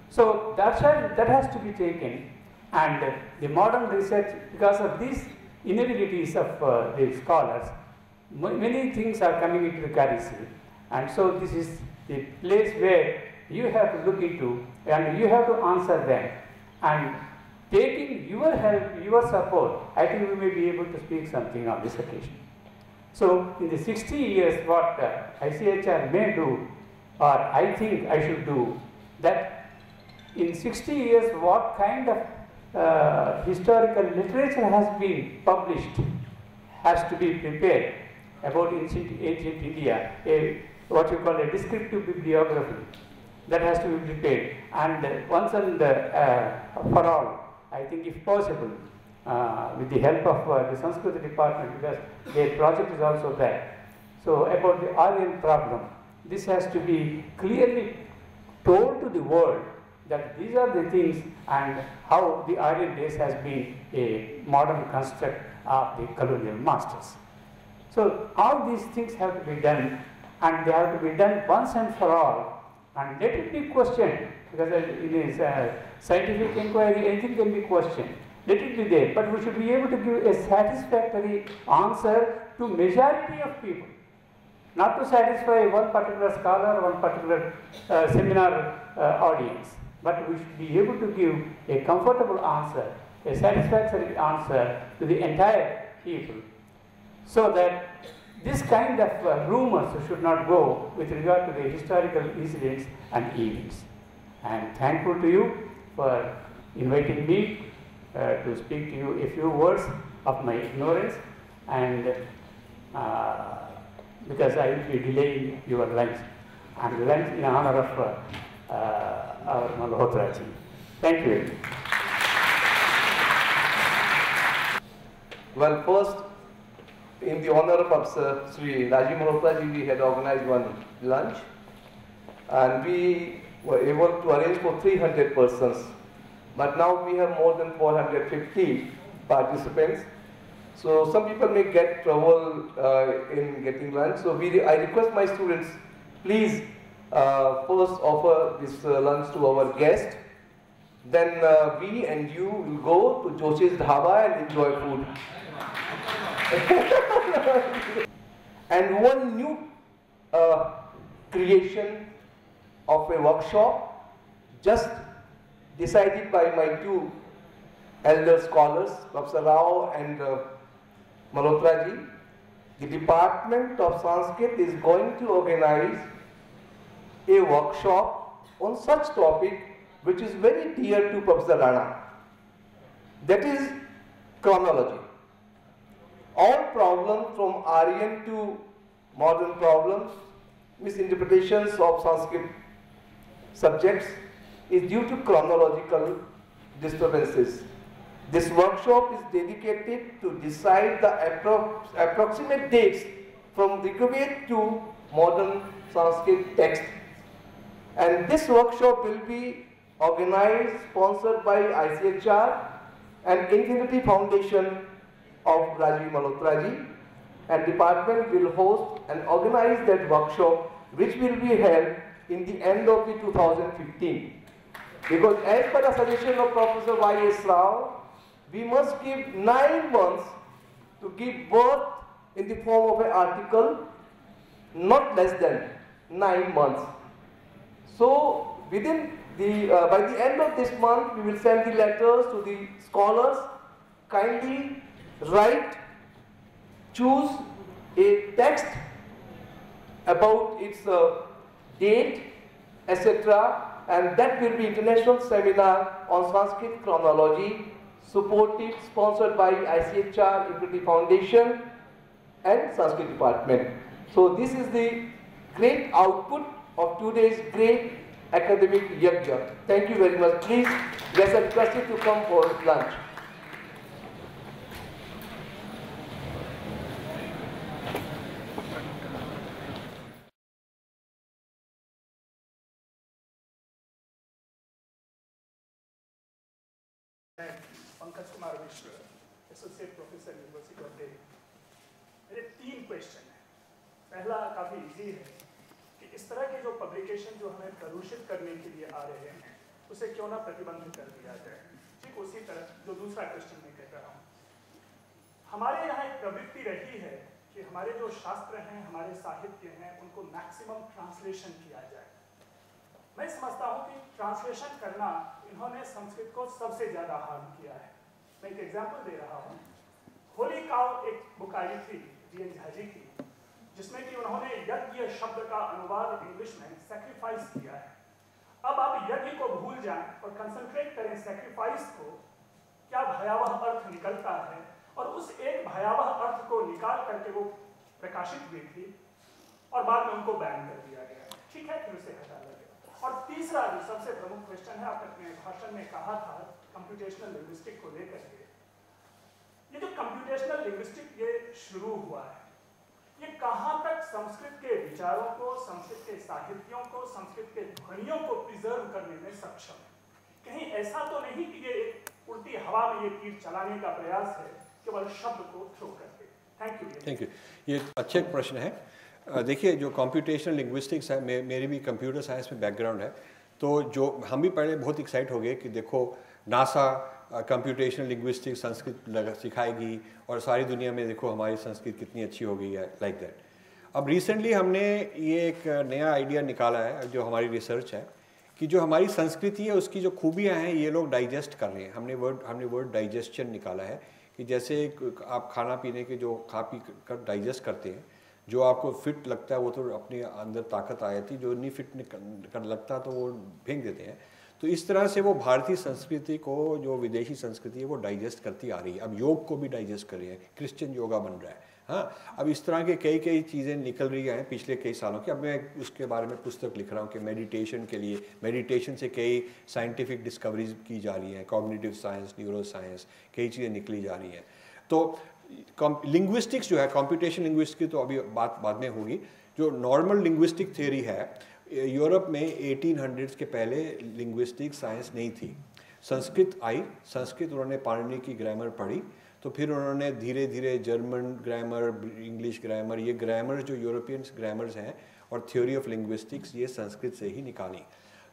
So that has to be taken, and the modern research, because of these inabilities of the scholars, many things are coming into the currency, and so this is the place where you have to look into, and you have to answer them, and taking your help, your support, I think we may be able to speak something on this occasion. So in the 60 years, what ICHR may do, or I think I should do, that in 60 years, what kind of historical literature has been published has to be prepared about ancient India, what you call a descriptive bibliography, that has to be prepared. And once and for all, I think if possible, with the help of the Sanskrit department, because their project is also there. So about the Aryan problem, this has to be clearly told to the world that these are the things, and how the Aryan race has been a modern construct of the colonial masters. So all these things have to be done, and they have to be done once and for all, and let it be questioned, because in a scientific inquiry, anything can be questioned. Let it be there, but we should be able to give a satisfactory answer to majority of people, not to satisfy one particular scholar or one particular seminar audience, but we should be able to give a comfortable answer, a satisfactory answer to the entire people, so that this kind of rumors should not go with regard to the historical incidents and events. I am thankful to you for inviting me to speak to you a few words of my ignorance, and because I will be delaying your lunch, and lunch in honor of our Malhotra ji. Thank you. Well, first, in the honor of Sri Rajiv Malhotra ji, we had organized one lunch, and we were able to arrange for 300 persons. But now we have more than 450 participants, So some people may get trouble in getting lunch. So I request my students, please first offer this lunch to our guest. Then we and you will go to Joshi's Dhaba and enjoy food. And one new creation of a workshop, just decided by my two elder scholars, Professor Rao and Malhotra ji. The Department of Sanskrit is going to organize a workshop on such topic which is very dear to Professor Rana. That is chronology. All problems from Aryan to modern problems, misinterpretations of Sanskrit subjects is due to chronological disturbances. This workshop is dedicated to decide the approximate dates from Rigveda to modern Sanskrit text. And this workshop will be organized, sponsored by ICHR and Infinity Foundation of Rajiv Malhotra ji, and department will host and organize that workshop, which will be held in the end of the 2015. Because as per the suggestion of Professor Y.S. Rao, we must give 9 months to give birth in the form of an article, not less than 9 months. So within the by the end of this month, we will send the letters to the scholars. Kindly write, choose a text about its date, etc. And that will be international seminar on Sanskrit chronology, supported, sponsored by ICHR, Infinity Foundation and Sanskrit Department. So this is the great output of today's great academic yajna. Thank you very much. Please, yes, I request you to come for lunch. Pankaj Kumar Mishra, associate professor university of Delhi. मेरे 3 क्वेश्चन हैं। पहला काफ़ी इजी है कि इस तरह के जो पब्लिकेशन जो हमें प्रदूषित करने के लिए आ रहे हैं, उसे क्यों ना प्रतिबंधित कर दिया जाए। ठीक उसी तरह जो दूसरा क्वेश्चन मैं कह रहा हूँ, हमारे यहाँ एक प्रवृत्ति रही है कि हमारे जो शास्त्र हैं, हमारे साहित्य हैं, उनको मैक्सिमम ट्रांसलेशन किया जाए। मैं समझता हूँ कि ट्रांसलेशन करना इन्होंने संस्कृत को सबसे ज़्यादा हार्म किया है। मैं एक एग्जाम्पल दे रहा हूँ। होली काउ एक बुक आई थी DN झा जी की, जिसमें कि उन्होंने यज्ञ शब्द का अनुवाद इंग्लिश में सैक्रिफाइस किया है। अब आप यज्ञ को भूल जाएं और कंसंट्रेट करें सैक्रिफाइस को, क्या भयावह अर्थ निकलता है। और उस एक भयावह अर्थ को निकाल करके वो प्रकाशित हुई थी और बाद में उनको बैन कर दिया गया। ठीक है, फिर उसे हटा लिया। और तीसरा जो सबसे प्रमुख क्वेश्चन है, आपने अपने भाषण में कहा था कंप्यूटेशनल लिंग्विस्टिक को लेकर के, ये जो कंप्यूटेशनल लिंग्विस्टिक ये शुरू हुआ है, ये कहाँ तक संस्कृत के विचारों को, संस्कृत के साहित्यों को, संस्कृत के ध्वनियों को प्रिजर्व करने में सक्षम है। कहीं ऐसा तो नहीं कि ये एक उल्टी हवा में ये तीर चलाने का प्रयास है, केवल शब्द को थ्रो करके। Thank you. ये अच्छे प्रश्न है। देखिए, जो कंप्यूटेशनल लिंग्विस्टिक्स है, मेरी भी कंप्यूटर साइंस में बैकग्राउंड है, तो जो हम भी पहले बहुत एक्साइट हो गए कि देखो नासा कंप्यूटेशनल लिंग्विस्टिक्स संस्कृत सिखाएगी और सारी दुनिया में देखो हमारी संस्कृत कितनी अच्छी हो गई है, लाइक दैट। अब रिसेंटली हमने ये एक नया आइडिया निकाला है, जो हमारी रिसर्च है, कि जो हमारी संस्कृति है उसकी जो खूबियाँ हैं ये लोग डाइजेस्ट कर रहे हैं। हमने वर्ड डाइजेस्शन निकाला है कि जैसे आप खाना पीने के जो खा पी कर डाइजेस्ट करते हैं, जो आपको फिट लगता है वो तो अपने अंदर ताकत आ जाती, जो नहीं फिट कर लगता तो वो फेंक देते हैं। तो इस तरह से वो भारतीय संस्कृति को, जो विदेशी संस्कृति है, वो डाइजेस्ट करती आ रही है। अब योग को भी डाइजेस्ट कर रही है, क्रिश्चियन योगा बन रहा है। हाँ, अब इस तरह के कई चीज़ें निकल रही हैं पिछले कई सालों की। अब मैं उसके बारे में पुस्तक लिख रहा हूँ कि मेडिटेशन के लिए, मेडिटेशन से कई साइंटिफिक डिस्कवरीज की जा रही हैं, कॉग्निटिव साइंस, न्यूरो साइंस, कई चीज़ें निकली जा रही हैं। तो लिंग्विस्टिक्स जो है, कंप्यूटेशन लिंग्विस्टिक्स की तो अभी बात बाद में होगी। जो नॉर्मल लिंग्विस्टिक थ्योरी है, यूरोप में 1800s के पहले लिंग्विस्टिक साइंस नहीं थी। संस्कृत आई, संस्कृत उन्होंने पाणिनि की ग्रामर पढ़ी, तो फिर उन्होंने धीरे धीरे जर्मन ग्रामर, इंग्लिश ग्रामर, ये ग्रामर जो यूरोपियन ग्रामर्स हैं और थ्योरी ऑफ लिंग्विस्टिक्स ये संस्कृत से ही निकाली।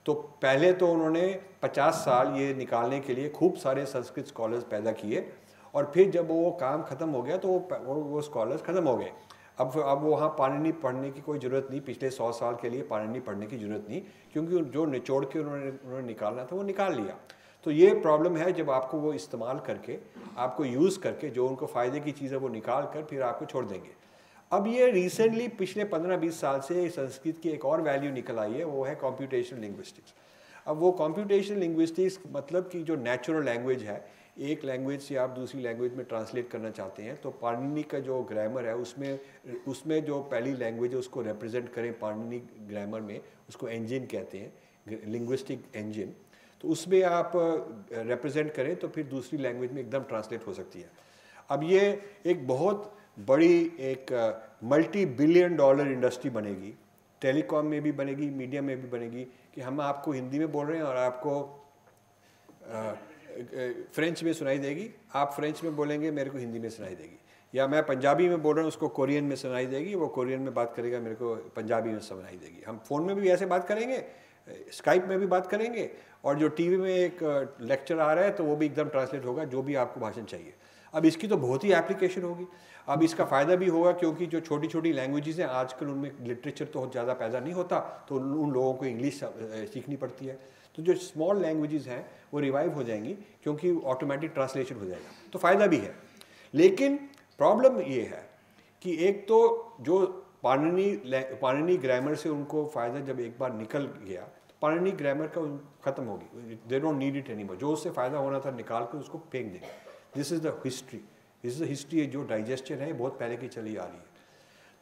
तो पहले तो उन्होंने 50 साल ये निकालने के लिए खूब सारे संस्कृत स्कॉलर्स पैदा किए, और फिर जब वो काम ख़त्म हो गया तो वो स्कॉलर्स ख़त्म हो गए। अब वहाँ पाणिनि पढ़ने की कोई ज़रूरत नहीं, पिछले 100 साल के लिए पाणिनि पढ़ने की ज़रूरत नहीं, क्योंकि जो निचोड़ के उन्होंने निकालना था वो निकाल लिया। तो ये प्रॉब्लम है जब आपको वो इस्तेमाल करके, आपको यूज़ करके जो उनको फ़ायदे की चीज़ है वो निकाल कर फिर आपको छोड़ देंगे। अब ये रिसेंटली पिछले 15-20 साल से संस्कृत की एक और वैल्यू निकल आई है, वो है कंप्यूटेशनल लिंग्विस्टिक्स। अब वो कंप्यूटेशनल लिंग्विस्टिक्स मतलब कि जो नेचुरल लैंग्वेज है, एक लैंग्वेज से आप दूसरी लैंग्वेज में ट्रांसलेट करना चाहते हैं, तो पाणिनि का जो ग्रामर है उसमें जो पहली लैंग्वेज है उसको रिप्रेजेंट करें पाणिनि ग्रामर में, उसको इंजन कहते हैं, लिंग्विस्टिक इंजन। तो उसमें आप रिप्रेजेंट करें तो फिर दूसरी लैंग्वेज में एकदम ट्रांसलेट हो सकती है। अब ये एक बहुत बड़ी एक multi-billion dollar इंडस्ट्री बनेगी, टेलीकॉम में भी बनेगी, मीडिया में भी बनेगी, कि हम आपको हिंदी में बोल रहे हैं और आपको फ्रेंच में सुनाई देगी, आप फ्रेंच में बोलेंगे मेरे को हिंदी में सुनाई देगी, या मैं पंजाबी में बोल रहा हूँ उसको कोरियन में सुनाई देगी, वो कोरियन में बात करेगा, मेरे को पंजाबी में सुनाई देगी। हम फ़ोन में भी ऐसे बात करेंगे, स्काइप में भी बात करेंगे, और जो टीवी में एक लेक्चर आ रहा है तो वो भी एकदम ट्रांसलेट होगा जो भी आपको भाषण चाहिए। अब इसकी तो बहुत ही एप्लीकेशन होगी। अब इसका फ़ायदा भी होगा क्योंकि जो छोटी छोटी लैंग्वेजेस हैं आजकल उनमें लिटरेचर तो ज़्यादा पैदा नहीं होता, तो उन लोगों को इंग्लिश सीखनी पड़ती है। तो जो स्मॉल लैंग्वेजेस हैं वो रिवाइव हो जाएंगी क्योंकि ऑटोमेटिक ट्रांसलेशन हो जाएगा, तो फ़ायदा भी है। लेकिन प्रॉब्लम ये है कि एक तो जो पाणिनि ग्रामर से उनको फ़ायदा जब एक बार निकल गया, पाणिनि ग्रामर का ख़त्म होगी, they don't need it anymore. जो उससे फ़ायदा होना था निकाल कर उसको फेंक देंगे। This is the history, this is the history. जो डाइजेस्शन है बहुत पहले की चली आ रही है।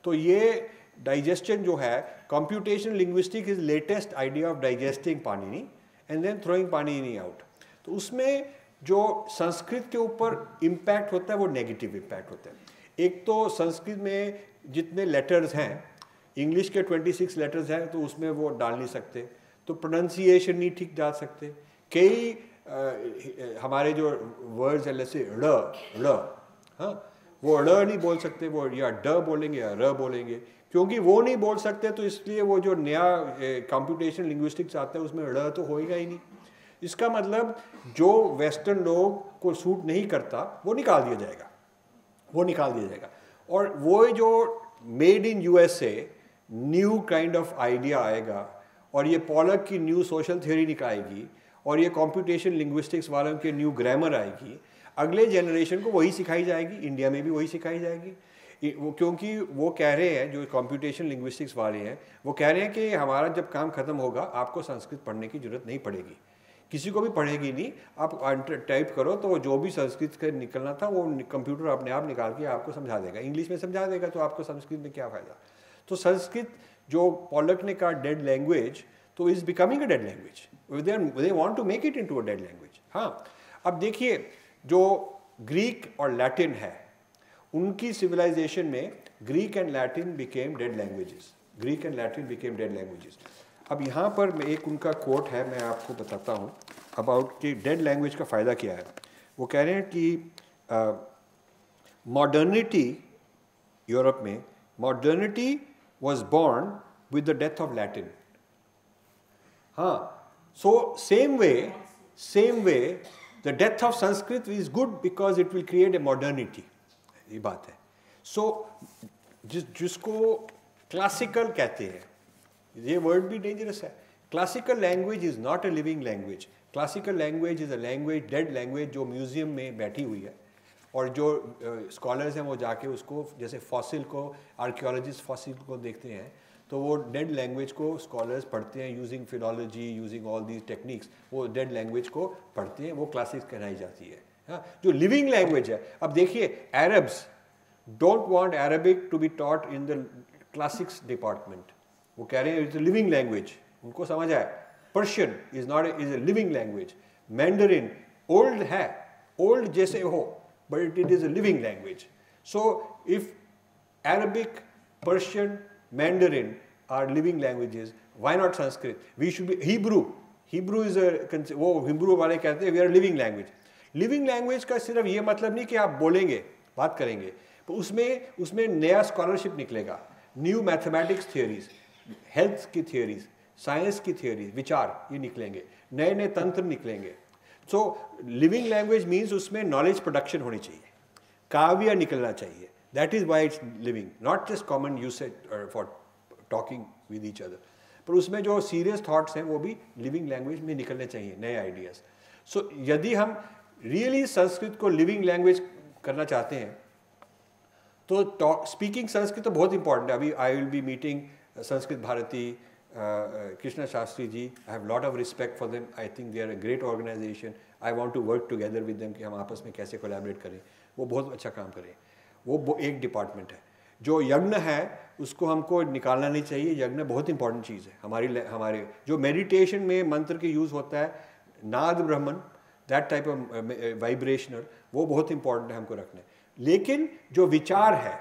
तो ये डाइजेस्शन जो है, computational linguistic is latest idea of digesting Panini and then throwing Panini out. तो उसमें जो संस्कृत के ऊपर इम्पैक्ट होता है वो नेगेटिव इम्पैक्ट होता है। एक तो संस्कृत में जितने लेटर्स हैं, इंग्लिश के 26 लेटर्स हैं तो उसमें वो डाल नहीं सकते, तो प्रोनाउंसिएशन नहीं ठीक डाल सकते। कई हमारे जो वर्ड्स है जैसे ड़, हाँ, वो ड़ नहीं बोल सकते, वो या ड बोलेंगे या र बोलेंगे। क्योंकि वो नहीं बोल सकते तो इसलिए वो जो नया कंप्यूटेशनल लिंग्विस्टिक्स आता है उसमें ड़ तो होएगा ही नहीं। इसका मतलब जो वेस्टर्न लोग को सूट नहीं करता वो निकाल दिया जाएगा, वो निकाल दिया जाएगा। और वो जो made in USA new kind of idea आएगा, और ये पॉलक की न्यू सोशल थ्योरी निकालेगी, और ये कंप्यूटेशन लिंग्विस्टिक्स वालों के न्यू ग्रामर आएगी। अगले जनरेशन को वही सिखाई जाएगी, इंडिया में भी वही सिखाई जाएगी। वो क्योंकि वो कह रहे हैं, जो कंप्यूटेशन लिंग्विस्टिक्स वाले हैं वो कह रहे हैं कि हमारा जब काम खत्म होगा आपको संस्कृत पढ़ने की जरूरत नहीं पड़ेगी, किसी को भी पढ़ेगी नहीं। आप टाइप करो तो जो भी संस्कृत का निकलना था वो कंप्यूटर अपने आप निकाल के आपको समझा देगा, इंग्लिश में समझा देगा, तो आपको संस्कृत में क्या फ़ायदा। तो संस्कृत जो पॉलक ने कहा डेड लैंग्वेज, तो is becoming a dead language, they want to make it into a dead language. हाँ, अब देखिए जो ग्रीक और लैटिन है उनकी सिविलाइजेशन में Greek and Latin became dead languages, Greek and Latin became dead languages. अब यहाँ पर मैं एक उनका कोट है, मैं आपको बताता हूँ अबाउट कि डेड लैंग्वेज का फ़ायदा क्या है। वो कह रहे हैं कि मॉडर्निटी, यूरोप में modernity was born with the death of Latin. हाँ, so same way the death of Sanskrit is good because it will create a modernity, ये बात है। सो जिसको क्लासिकल कहते हैं, ये वर्ड भी डेंजरस है। Classical language is not a living language. Classical language is a language, dead language, जो म्यूजियम में बैठी हुई है, और जो स्कॉलर्स हैं वो जाके उसको, जैसे फॉसिल को आर्कियोलॉजिस्ट फॉसिल को देखते हैं तो वो डेड लैंग्वेज को स्कॉलर्स पढ़ते हैं, using philology, using all these techniques, वो डेड लैंग्वेज को पढ़ते हैं, वो क्लासिक्स कहलाई जाती है। हाँ, जो लिविंग लैंग्वेज है, अब देखिए Arabs don't want Arabic to be taught in the classics department. वो कह रहे हैं इट्स अ लिविंग लैंग्वेज, उनको समझ आए। Persian is a living language. Mandarin old है, ओल्ड जैसे हो, but it is a living language. So if Arabic, Persian, Mandarin are living languages, why not Sanskrit? We should be Hebrew is a, वो Hebrew वाले कहते हैं we are a living language. Living language का सिर्फ ये मतलब नहीं कि आप बोलेंगे, बात करेंगे, तो उसमें नया स्कॉलरशिप निकलेगा, न्यू मैथमेटिक्स थियोरीज, हेल्थ की थियोरीज, साइंस की थियोरीज, विचार ये निकलेंगे, नए नए तंत्र निकलेंगे। सो लिविंग लैंग्वेज मीन्स उसमें नॉलेज प्रोडक्शन होनी चाहिए, काव्य निकलना चाहिए, that is why it's living, not just common usage for talking with each other, पर उसमें जो सीरियस थॉट्स हैं वो भी लिविंग लैंग्वेज में निकलने चाहिए, नए आइडियाज़। सो यदि हम रियली संस्कृत को लिविंग लैंग्वेज करना चाहते हैं तो स्पीकिंग संस्कृत तो बहुत इंपॉर्टेंट है। अभी I will be meeting Sanskrit Bharati, Krishna Shastri ji, I have lot of respect for them, I think they are a great organisation, I want to work together with them कि हम आपस में कैसे कोलैबोरेट करें, वो बहुत अच्छा काम करें, वो एक डिपार्टमेंट है। जो यज्ञ है उसको हमको निकालना नहीं चाहिए, यज्ञ बहुत इंपॉर्टेंट चीज़ है। हमारे जो मेडिटेशन में मंत्र के यूज़ होता है, नाद ब्रह्मन, दैट टाइप ऑफ वाइब्रेशनल, वो बहुत इंपॉर्टेंट है हमको रखना है। लेकिन जो विचार है,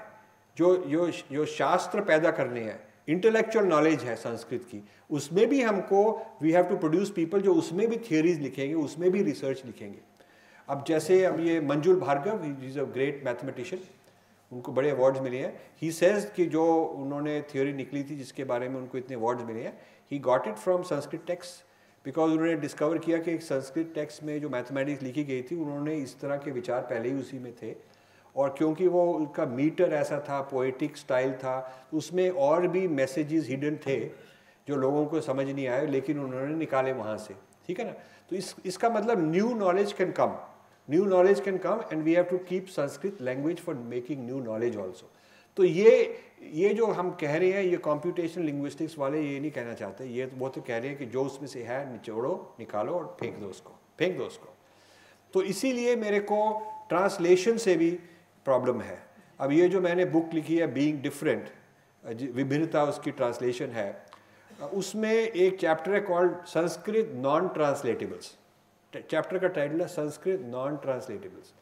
जो शास्त्र पैदा करने हैं, इंटेलेक्चुअल नॉलेज है संस्कृत की, उसमें भी हमको we have to produce people जो उसमें भी थियोरीज लिखेंगे, उसमें भी रिसर्च लिखेंगे। अब जैसे अब ये Manjul Bhargava, he is a great mathematician, उनको बड़े अवार्ड्स मिले हैं। ही सेज कि जो उन्होंने थ्योरी निकली थी जिसके बारे में उनको इतने अवार्ड्स मिले हैं, he got it from Sanskrit text, because उन्होंने डिस्कवर किया कि संस्कृत टेक्स्ट में जो मैथमेटिक्स लिखी गई थी, उन्होंने इस तरह के विचार पहले ही उसी में थे, और क्योंकि वो उनका मीटर ऐसा था, पोएटिक स्टाइल था, उसमें और भी मैसेजेस हिडन थे जो लोगों को समझ नहीं आए, लेकिन उन्होंने निकाले वहाँ से, ठीक है ना। तो इसका मतलब new knowledge can come, new knowledge can come, and we have to keep Sanskrit language for making new knowledge also. तो ये जो हम कह रहे हैं, ये कंप्यूटेशनल लिंग्विस्टिक्स वाले ये नहीं कहना चाहते, ये तो वो तो कह रहे हैं कि जो उसमें से है निचोड़ो, निकालो और फेंक दो उसको। तो इसीलिए मेरे को ट्रांसलेशन से भी प्रॉब्लम है। अब ये जो मैंने बुक लिखी है बीइंग डिफरेंट, विभिन्नता उसकी ट्रांसलेशन है, उसमें एक चैप्टर है कॉल्ड संस्कृत नॉन ट्रांसलेटेबल्स। चैप्टर का टाइटल है संस्कृत नॉन ट्रांसलेटेबल्स।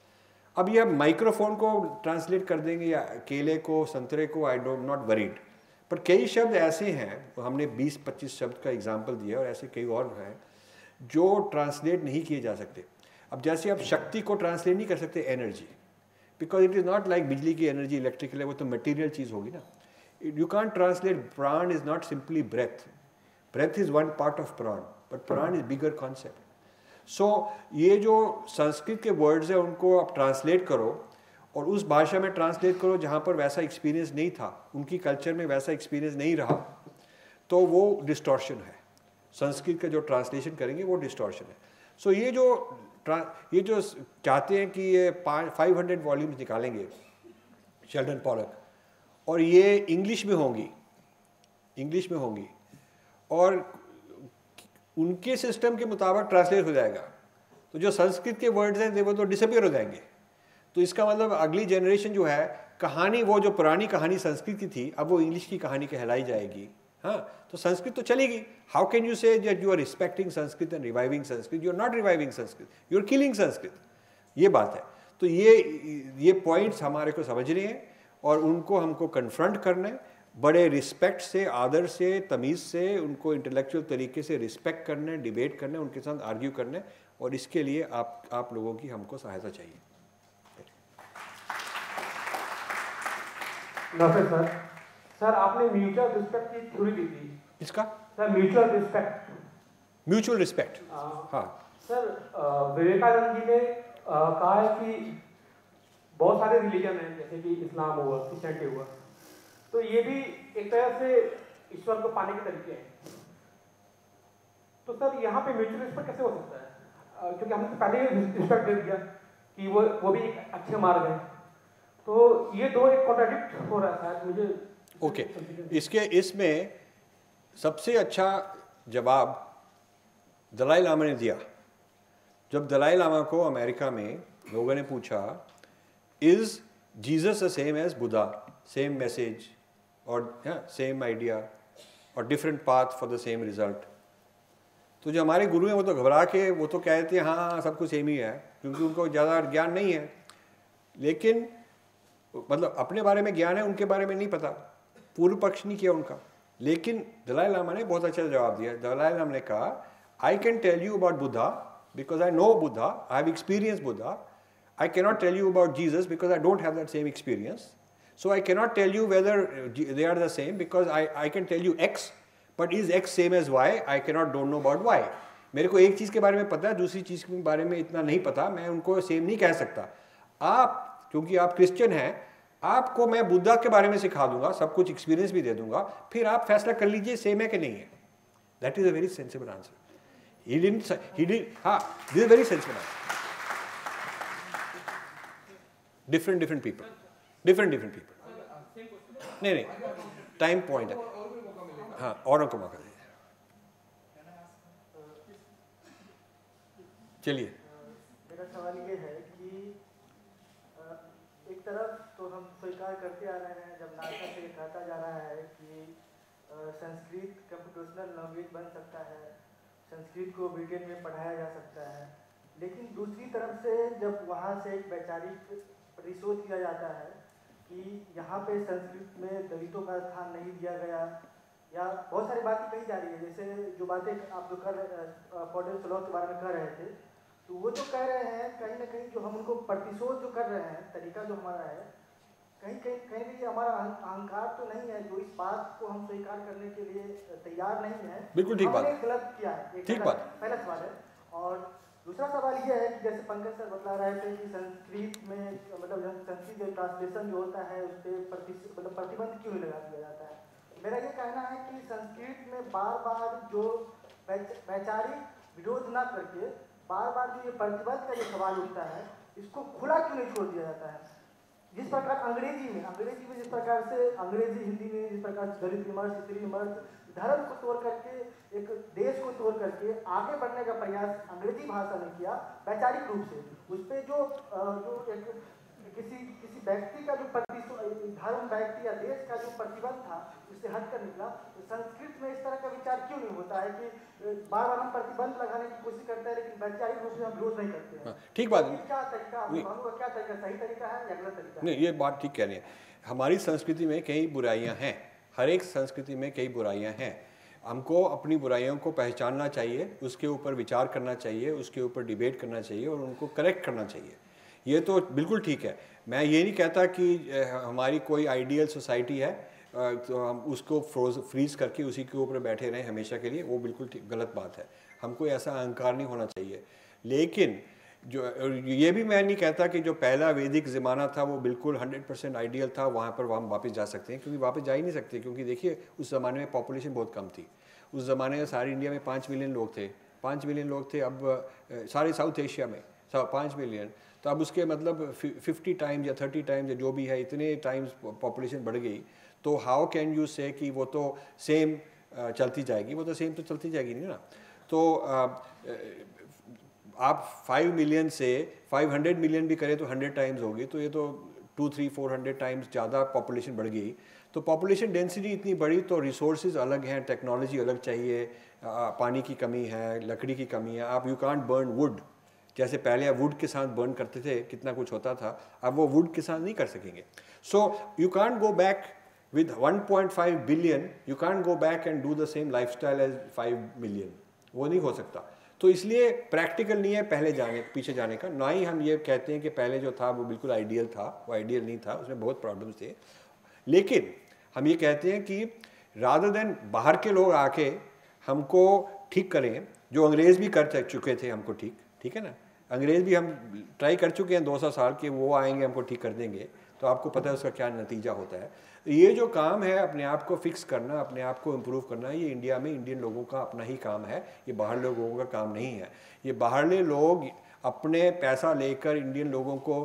अब ये माइक्रोफोन को ट्रांसलेट कर देंगे या केले को, संतरे को, आई डोंट नॉट वरीड, पर कई शब्द ऐसे हैं, हमने 20-25 शब्द का एग्जाम्पल दिया और ऐसे कई और हैं जो ट्रांसलेट नहीं किए जा सकते। अब जैसे आप शक्ति को ट्रांसलेट नहीं कर सकते energy, because it is not like बिजली की एनर्जी इलेक्ट्रिकल है, वो तो मटेरियल चीज़ होगी ना। You can translate prana is not simply breath, breath is one part of prana, but prana is bigger concept. So ये जो संस्कृत के वर्ड्स हैं उनको आप ट्रांसलेट करो और उस भाषा में ट्रांसलेट करो जहाँ पर वैसा एक्सपीरियंस नहीं था, उनकी कल्चर में वैसा एक्सपीरियंस नहीं रहा, तो वो डिस्टॉर्शन है। संस्कृत का जो ट्रांसलेशन करेंगे वो डिस्टॉर्शन है। सो ये जो चाहते हैं कि ये 500 वॉल्यूम्स निकालेंगे शेल्डन पॉलक, और ये इंग्लिश में होंगी और उनके सिस्टम के मुताबिक ट्रांसलेट हो जाएगा, तो जो संस्कृत के वर्ड्स हैं वो तो डिसअपियर हो जाएंगे। तो इसका मतलब अगली जनरेशन जो है, कहानी वो जो पुरानी कहानी संस्कृत की थी, अब वो इंग्लिश की कहानी कहलाई जाएगी। हाँ, तो संस्कृत तो चलेगी। How can you say that you are respecting Sanskrit and reviving Sanskrit? You are not reviving Sanskrit, you are killing Sanskrit. ये बात है। तो ये पॉइंट्स हमारे को समझने हैं और उनको हमको कन्फ्रंट करना है, बड़े रिस्पेक्ट से, आदर से, तमीज़ से, उनको इंटेलेक्चुअल तरीके से रिस्पेक्ट करना है, डिबेट करना है, उनके साथ आर्ग्यू करना है, और इसके लिए आप लोगों की हमको सहायता चाहिए। नमस्ते सर, आपने म्यूचुअल रिस्पेक्ट की थ्योरी दी थी। इसका सर म्यूचुअल रिस्पेक्ट। हाँ सर, विवेकानंद जी ने कहा है कि बहुत सारे रिलीजन हैं, जैसे कि इस्लाम हुआ, क्रिश्चियनिटी हुआ, तो ये भी एक तरह से ईश्वर को पाने के तरीके हैं। तो सर यहाँ पे म्यूचुअल रिस्पेक्ट कैसे हो सकता है? क्योंकि हमने तो पहले ही रिस्पेक्ट दे दिया कि वो भी एक अच्छे मार्ग है, तो ये दो एक कॉन्ट्राडिक्ट हो रहा है मुझे। ओके, इसमें सबसे अच्छा जवाब दलाई लामा ने दिया। जब दलाई लामा को अमेरिका में लोगों ने पूछा, is Jesus the same as Buddha, same message और सेम आइडिया और different path for the same result, तो जो हमारे गुरु हैं वो तो घबरा के वो तो कहते हैं हाँ सब कुछ सेम ही है, क्योंकि उनको ज़्यादा ज्ञान नहीं है। लेकिन मतलब अपने बारे में ज्ञान है, उनके बारे में नहीं पता, पूर्व पक्ष नहीं किया उनका। लेकिन दलाई लामा ने बहुत अच्छा जवाब दिया। दलाई लामा ने कहा, I can tell you about Buddha because I know Buddha, I have experienced Buddha. I cannot tell you about Jesus because I don't have that same experience. So I cannot tell you whether they are the same because I can tell you X, but is X same as Y? I don't know about Y. मेरे को एक चीज़ के बारे में पता है, दूसरी चीज़ के बारे में इतना नहीं पता, मैं उनको सेम नहीं कह सकता। आप क्योंकि आप क्रिश्चियन हैं, आपको मैं बुद्धा के बारे में सिखा दूंगा, सब कुछ एक्सपीरियंस भी दे दूंगा, फिर आप फैसला कर लीजिए सेम है कि नहीं है। That is a very sensible answer. He did, हाँ, this is very sensible answer. Different people. Different people. नहीं, टाइम पॉइंट है। हाँ, औरों को मौका दीजिए। चलिए। मेरा सवाल ये है कि एक तरफ तो हम स्वीकार करते आ रहे हैं, जब नासा से कहता जा रहा है कि संस्कृत कंप्यूटेशनल लैंग्वेज बन सकता है, संस्कृत को ब्रिटेन में पढ़ाया जा सकता है, लेकिन दूसरी तरफ से जब वहाँ से एक वैचारिक रिसोर्स किया जाता है कि यहाँ पे संस्कृत में दलितों का स्थान नहीं दिया गया, या बहुत सारी बातें कही जा रही है, जैसे जो बातें आप जो कर फॉर्डल स्लॉ के बारे में कह रहे थे, तो वो जो कह रहे हैं कहीं ना कहीं जो हम उनको प्रतिशोध जो कर रहे हैं, तरीका जो हमारा है, कहीं भी हमारा अहंकार तो नहीं है जो इस बात को हम स्वीकार करने के लिए तैयार नहीं है। बिल्कुल ठीक बात, गलत किया है, ठीक बात। पहला सवाल है। और दूसरा सवाल ये है कि जैसे पंकज सर बतला रहे थे कि संस्कृत में मतलब संस्कृत जो ट्रांसलेशन जो होता है उस पर प्रतिबंध क्यों लगा दिया जाता है। मेरा ये कहना है कि संस्कृत में बार बार जो वैचारिक विरोध ना करके बार बार जो ये प्रतिबंध का जो सवाल उठता है, इसको खुला क्यों नहीं छोड़ दिया जाता है। जिस प्रकार अंग्रेजी में जिस प्रकार से अंग्रेजी हिंदी में जिस प्रकार से दलित विमर्श, स्त्री विमर्श, धर्म को तोड़ करके एक देश को तोड़ करके आगे बढ़ने का प्रयास अंग्रेजी भाषा ने किया वैचारिक रूप से, उस पर जो एक किसी व्यक्ति का जो धर्म व्यक्ति या देश का जो प्रतिबंध था उससे हटकर निकला। तो संस्कृत में इस तरह का विचार क्यों नहीं होता है कि बार बार हम प्रतिबंध लगाने की कोशिश करते हैं लेकिन वैचारिक रूप से हम विरोध नहीं करते हैं। ठीक बात है। क्या तरीका, क्या तरीका, सही तरीका है या गलत तरीका? नहीं, ये बात ठीक कह रही है। हमारी संस्कृति में कई बुराइयां हैं, हर एक संस्कृति में कई बुराइयां हैं। हमको अपनी बुराइयों को पहचानना चाहिए, उसके ऊपर विचार करना चाहिए, उसके ऊपर डिबेट करना चाहिए और उनको करेक्ट करना चाहिए। ये तो बिल्कुल ठीक है। मैं ये नहीं कहता कि हमारी कोई आइडियल सोसाइटी है तो हम उसको फ्रीज करके उसी के ऊपर बैठे रहें हमेशा के लिए, वो बिल्कुल गलत बात है। हमको ऐसा अहंकार नहीं होना चाहिए। लेकिन जो ये भी मैं नहीं कहता कि जो पहला वैदिक ज़माना था वो बिल्कुल 100% आइडियल था, वहाँ पर हम वापस जा सकते हैं, क्योंकि वापस जा ही नहीं सकते। क्योंकि देखिए उस ज़माने में पॉपुलेशन बहुत कम थी। उस ज़माने में सारे इंडिया में 5 मिलियन लोग थे, 5 मिलियन लोग थे। अब सारे साउथ एशिया में 5 मिलियन, तो अब उसके मतलब 50 टाइम्स या 30 टाइम्स या जो भी है, इतने टाइम्स पॉपुलेशन बढ़ गई। तो हाउ कैन यू से कि वो तो सेम चलती जाएगी, वो तो सेम तो चलती जाएगी नहीं ना। तो आप 5 मिलियन से 500 मिलियन भी करें तो 100 टाइम्स होगी, तो ये तो 200-400 टाइम्स ज़्यादा पॉपुलेशन बढ़ गई। तो पॉपुलेशन डेंसिटी इतनी बड़ी तो रिसोर्सेज अलग हैं, टेक्नोलॉजी अलग चाहिए, पानी की कमी है, लकड़ी की कमी है। आप यू कांट बर्न वुड, जैसे पहले आप वुड के साथ बर्न करते थे, कितना कुछ होता था, अब वो वुड के साथ नहीं कर सकेंगे। So you can't go back with 1.5 billion, you can't go back and do the same lifestyle as 5 million, वो नहीं हो सकता। तो इसलिए प्रैक्टिकल नहीं है पीछे जाने का। ना ही हम ये कहते हैं कि पहले जो था वो बिल्कुल आइडियल था, वो आइडियल नहीं था, उसमें बहुत प्रॉब्लम्स थे। लेकिन हम ये कहते हैं कि रादर देन बाहर के लोग आके हमको ठीक करें, जो अंग्रेज़ भी कर चुके थे हमको ठीक है ना, अंग्रेज़ भी हम ट्राई कर चुके हैं 200 साल के, वो आएंगे हमको ठीक कर देंगे, तो आपको पता है उसका क्या नतीजा होता है। ये जो काम है अपने आप को फिक्स करना, अपने आप को इम्प्रूव करना, ये इंडिया में इंडियन लोगों का अपना ही काम है, ये बाहर लोगों का काम नहीं है। ये बाहरले लोग अपने पैसा लेकर इंडियन लोगों को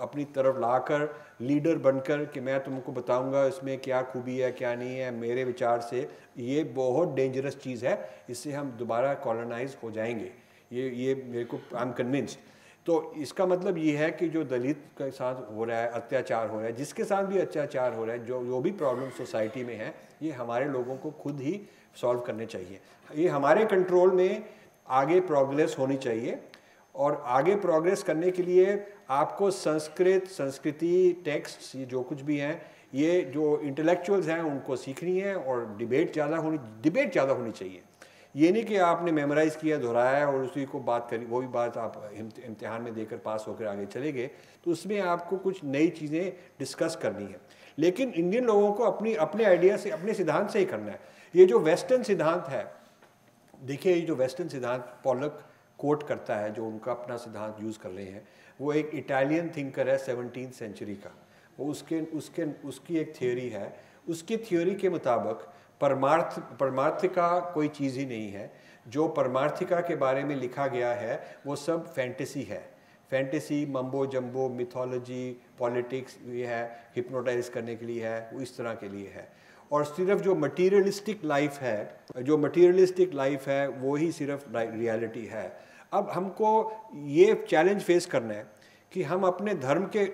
अपनी तरफ लाकर लीडर बनकर कि मैं तुमको बताऊंगा इसमें क्या खूबी है क्या नहीं है, मेरे विचार से ये बहुत डेंजरस चीज़ है। इससे हम दोबारा कॉलोनाइज हो जाएंगे, ये मेरे को आई एम कन्विंस्ड। तो इसका मतलब ये है कि जो दलित के साथ हो रहा है, अत्याचार हो रहा है, जिसके साथ भी अत्याचार हो रहा है, जो भी प्रॉब्लम सोसाइटी में है, ये हमारे लोगों को खुद ही सॉल्व करने चाहिए। ये हमारे कंट्रोल में आगे प्रोग्रेस होनी चाहिए। और आगे प्रोग्रेस करने के लिए आपको संस्कृति, टेक्स्ट, ये जो कुछ भी हैं, ये जो इंटेलेक्चुअल्स हैं उनको सीखनी है और डिबेट ज़्यादा होनी चाहिए। ये नहीं कि आपने मेमोराइज़ किया, दोहराया है और उसी को बात करी, वही बात आप इम्तिहान में देकर पास होकर आगे चले गए, तो उसमें आपको कुछ नई चीज़ें डिस्कस करनी है। लेकिन इंडियन लोगों को अपने आइडिया से, अपने सिद्धांत से ही करना है। ये जो वेस्टर्न सिद्धांत है, देखिए ये जो वेस्टर्न सिद्धांत पॉलक कोट करता है, जो उनका अपना सिद्धांत यूज़ कर रहे हैं, वो एक इटालियन थिंकर है 17th सेंचुरी का। वो उसकी एक थियोरी है। उसकी थियोरी के मुताबिक परमार्थिका कोई चीज़ ही नहीं है। जो परमार्थिका के बारे में लिखा गया है वो सब फैंटेसी है। फैंटेसी, मम्बो जम्बो, मिथोलॉजी, पॉलिटिक्स, ये है हिप्नोटाइज करने के लिए है, वो इस तरह के लिए है। और सिर्फ जो मटीरियलिस्टिक लाइफ है, वो ही सिर्फ रियलिटी है। अब हमको ये चैलेंज फेस करना है कि हम अपने धर्म के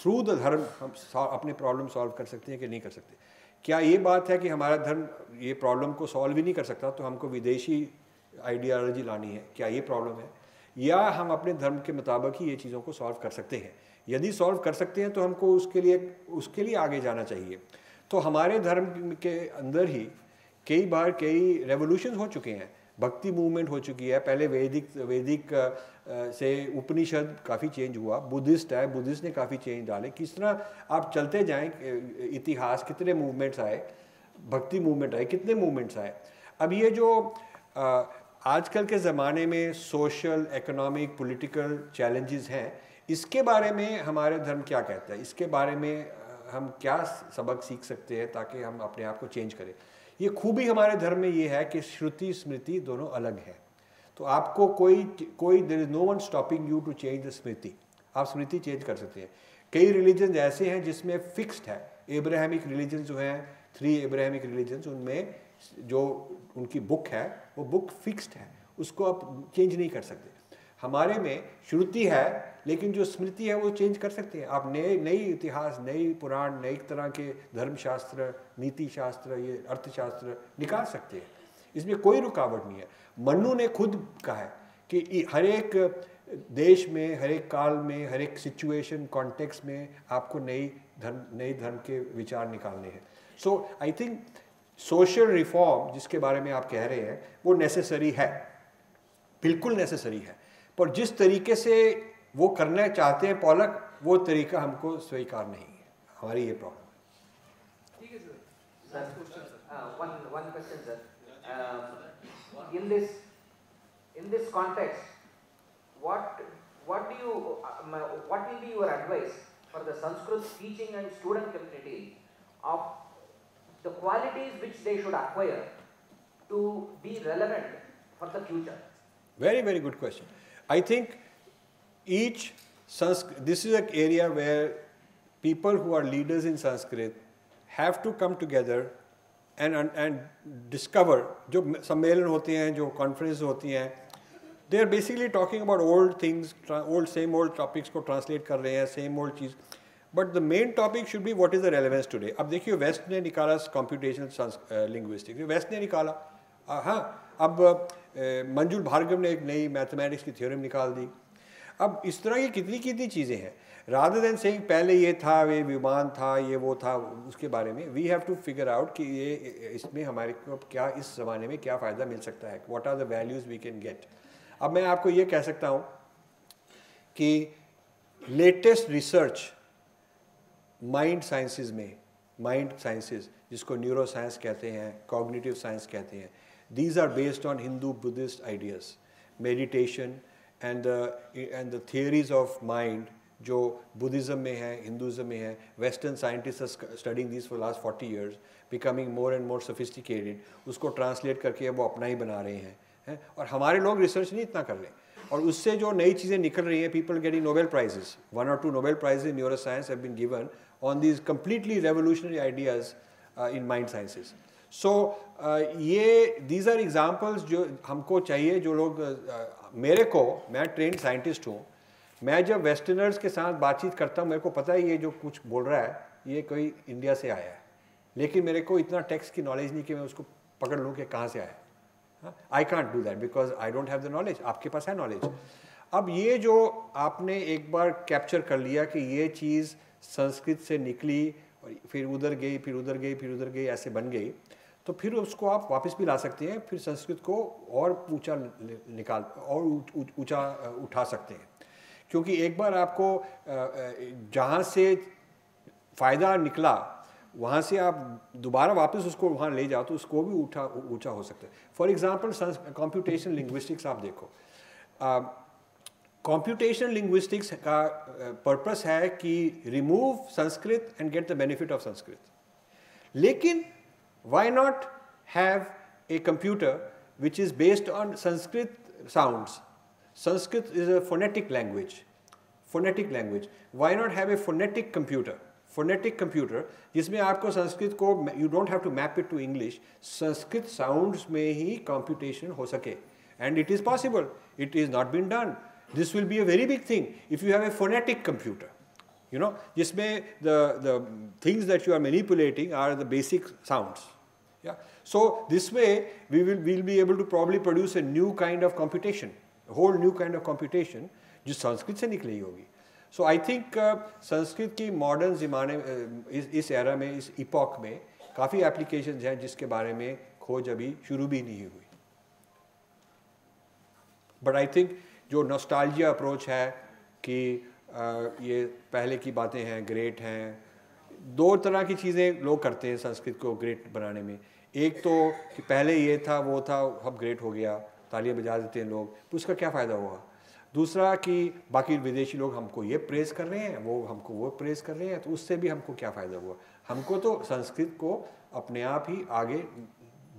थ्रू द धर्म हम अपने प्रॉब्लम सॉल्व कर सकते हैं कि नहीं कर सकते। क्या ये बात है कि हमारा धर्म ये प्रॉब्लम को सॉल्व ही नहीं कर सकता, तो हमको विदेशी आइडियोलॉजी लानी है? क्या ये प्रॉब्लम है? या हम अपने धर्म के मुताबिक ही ये चीज़ों को सॉल्व कर सकते हैं? यदि सॉल्व कर सकते हैं तो हमको उसके लिए आगे जाना चाहिए। तो हमारे धर्म के अंदर ही कई रेवोल्यूशन हो चुके हैं। भक्ति मूवमेंट हो चुकी है। पहले वैदिक से उपनिषद काफ़ी चेंज हुआ। बुद्धिस्ट ने काफ़ी चेंज डाले। किस तरह आप चलते जाएं इतिहास, कितने मूवमेंट्स आए, भक्ति मूवमेंट आए, कितने मूवमेंट्स आए। अब ये जो आजकल के ज़माने में सोशल, इकोनॉमिक, पॉलिटिकल चैलेंजेस हैं, इसके बारे में हमारे धर्म क्या कहता है? इसके बारे में हम क्या सबक सीख सकते हैं ताकि हम अपने आप को चेंज करें? ये खूबी हमारे धर्म में ये है कि श्रुति स्मृति दोनों अलग है। तो आपको कोई there is no one stopping you to change the smriti. आप स्मृति चेंज कर सकते हैं। कई रिलीजन ऐसे हैं जिसमें फिक्स्ड है। एब्राहमिक रिलीजन जो हैं, 3 एब्राहमिक रिलीजन, उनमें जो उनकी बुक है वो बुक फिक्स्ड है, उसको आप चेंज नहीं कर सकते। हमारे में श्रुति है लेकिन जो स्मृति है वो चेंज कर सकते हैं। आप नई इतिहास, नई पुराण, नई तरह के धर्मशास्त्र, नीति शास्त्र, ये अर्थशास्त्र निकाल सकते हैं। इसमें कोई रुकावट नहीं है। मनु ने खुद कहा है कि हर एक देश में, हर एक काल में, हर एक सिचुएशन, कॉन्टेक्स्ट में आपको नई धर्म के विचार निकालने हैं। सो आई थिंक सोशल रिफॉर्म जिसके बारे में आप कह रहे हैं वो नेसेसरी है, बिल्कुल नेसेसरी है। पर जिस तरीके से वो करना चाहते हैं पॉलक, वो तरीका हमको स्वीकार नहीं है। हमारी ये प्रॉब्लम है। ठीक है sir. one question sir. In this context, what will be your advice for the Sanskrit teaching and student community of the qualities which they should acquire to be relevant for the future? Very, very good question. I think this is an area where people who are leaders in Sanskrit have to come together and discover. जो सम्मेलन होते हैं, जो कॉन्फ्रेंस होती हैं, they are basically talking about old things, same old topics को translate कर रहे हैं, same old cheese. But the main topic should be what is the relevance today. अब देखिए वेस्ट ने निकाला computational linguistics, वेस्ट ने निकाला। हाँ, अब मंजुल भार्गव ने एक नई मैथमेटिक्स की थ्योरम निकाल दी। अब इस तरह की कितनी चीज़ें हैं। रादर देन सेइंग पहले ये था, ये विमान था, ये वो था, उसके बारे में we have to figure out कि ये इसमें हमारे को क्या, इस ज़माने में क्या फ़ायदा मिल सकता है, what are the values we can get. अब मैं आपको ये कह सकता हूँ कि लेटेस्ट रिसर्च माइंड साइंसेस में, माइंड साइंसेस जिसको न्यूरो साइंस कहते हैं, कॉग्निटिव साइंस कहते हैं, these are based on Hindu Buddhist ideas, meditation and the theories of mind जो बुद्धिज़्म में है, हिंदुज़म में है। Western scientist are studying this for last 40 years, becoming more and more sophisticated. उसको ट्रांसलेट करके वो अपना ही बना रहे हैं और हमारे लोग रिसर्च नहीं इतना कर रहे। और उससे जो नई चीज़ें निकल रही हैं, people getting Nobel prizes, 1 or 2 Nobel prizes in neuroscience have been given on these completely revolutionary ideas in mind sciences. So these are examples जो हमको चाहिए। जो लोग मैं ट्रेंड साइंटिस्ट हूँ, मैं जब वेस्टर्नर्स के साथ बातचीत करता हूँ, मेरे को पता है ये जो कुछ बोल रहा है ये कोई इंडिया से आया है, लेकिन मेरे को इतना टेक्स्ट की नॉलेज नहीं कि मैं उसको पकड़ लूँ कि कहाँ से आया। I can't do that because I don't have the knowledge. आपके पास है नॉलेज। अब ये जो आपने एक बार कैप्चर कर लिया कि ये चीज़ संस्कृत से निकली और फिर उधर गई, फिर उधर गई, फिर उधर गई, ऐसे बन गई, तो फिर उसको आप वापस भी ला सकते हैं, फिर संस्कृत को और ऊंचा ऊंचा उठा सकते हैं। क्योंकि एक बार आपको जहाँ से फ़ायदा निकला वहाँ से आप दोबारा वापस उसको वहाँ ले जाओ तो उसको भी ऊंचा हो सकता है। फॉर एग्जांपल कंप्यूटेशनल लिंग्विस्टिक्स आप देखो, कंप्यूटेशनल लिंग्विस्टिक्स का पर्पस है कि remove Sanskrit and get the benefit of Sanskrit. लेकिन why not have a computer which is based on Sanskrit sounds? Sanskrit is a phonetic language. Why not have a phonetic computer जिसमें आपको संस्कृत को, you don't have to map it to English, Sanskrit sounds में ही computation हो सके. And it is possible. It is not been done. This will be a very big thing if you have a phonetic computer. You know, जिसमें the things that you are manipulating are the basic sounds. Yeah. So this way we'll be able to probably produce a new kind of computation. Whole new kind of computation जो संस्कृत से निकली होगी। सो आई थिंक संस्कृत की मॉडर्न ज़माने इस एरा में, इस इपॉक में काफ़ी एप्लीकेशंस हैं जिसके बारे में खोज अभी शुरू भी नहीं हुई। बट आई थिंक जो नॉस्टैल्जिया अप्रोच है कि ये पहले की बातें हैं, ग्रेट हैं, दो तरह की चीज़ें लोग करते हैं संस्कृत को ग्रेट बनाने में। एक तो कि पहले ये था वो था, अब ग्रेट हो गया, तालियां बजा देते हैं लोग, तो उसका क्या फ़ायदा हुआ। दूसरा कि बाकी विदेशी लोग हमको ये प्रेज़ कर रहे हैं, वो हमको वो प्रेज़ कर रहे हैं, तो उससे भी हमको क्या फ़ायदा हुआ। हमको तो संस्कृत को अपने आप ही आगे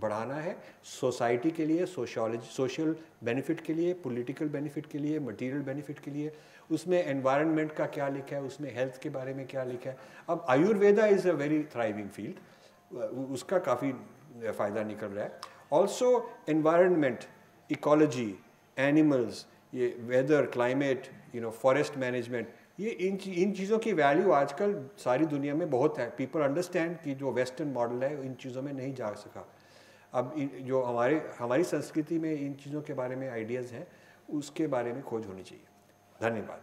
बढ़ाना है, सोसाइटी के लिए, सोशल बेनिफिट के लिए, पॉलिटिकल बेनिफिट के लिए, मटेरियल बेनिफिट के लिए। उसमें एनवायरनमेंट का क्या लिखा है, उसमें हेल्थ के बारे में क्या लिखा है। अब Ayurveda is a very thriving field, उसका काफ़ी फ़ायदा निकल रहा है। ऑल्सो एनवायरनमेंट, इकोलॉजी, एनिमल्स, ये वेदर, क्लाइमेट, फॉरेस्ट मैनेजमेंट, ये इन चीज़ों की वैल्यू आजकल सारी दुनिया में बहुत है। पीपल अंडरस्टैंड कि जो वेस्टर्न मॉडल है इन चीज़ों में नहीं जा सका। अब जो हमारी संस्कृति में इन चीज़ों के बारे में आइडियाज़ हैं, उसके बारे में खोज होनी चाहिए। धन्यवाद।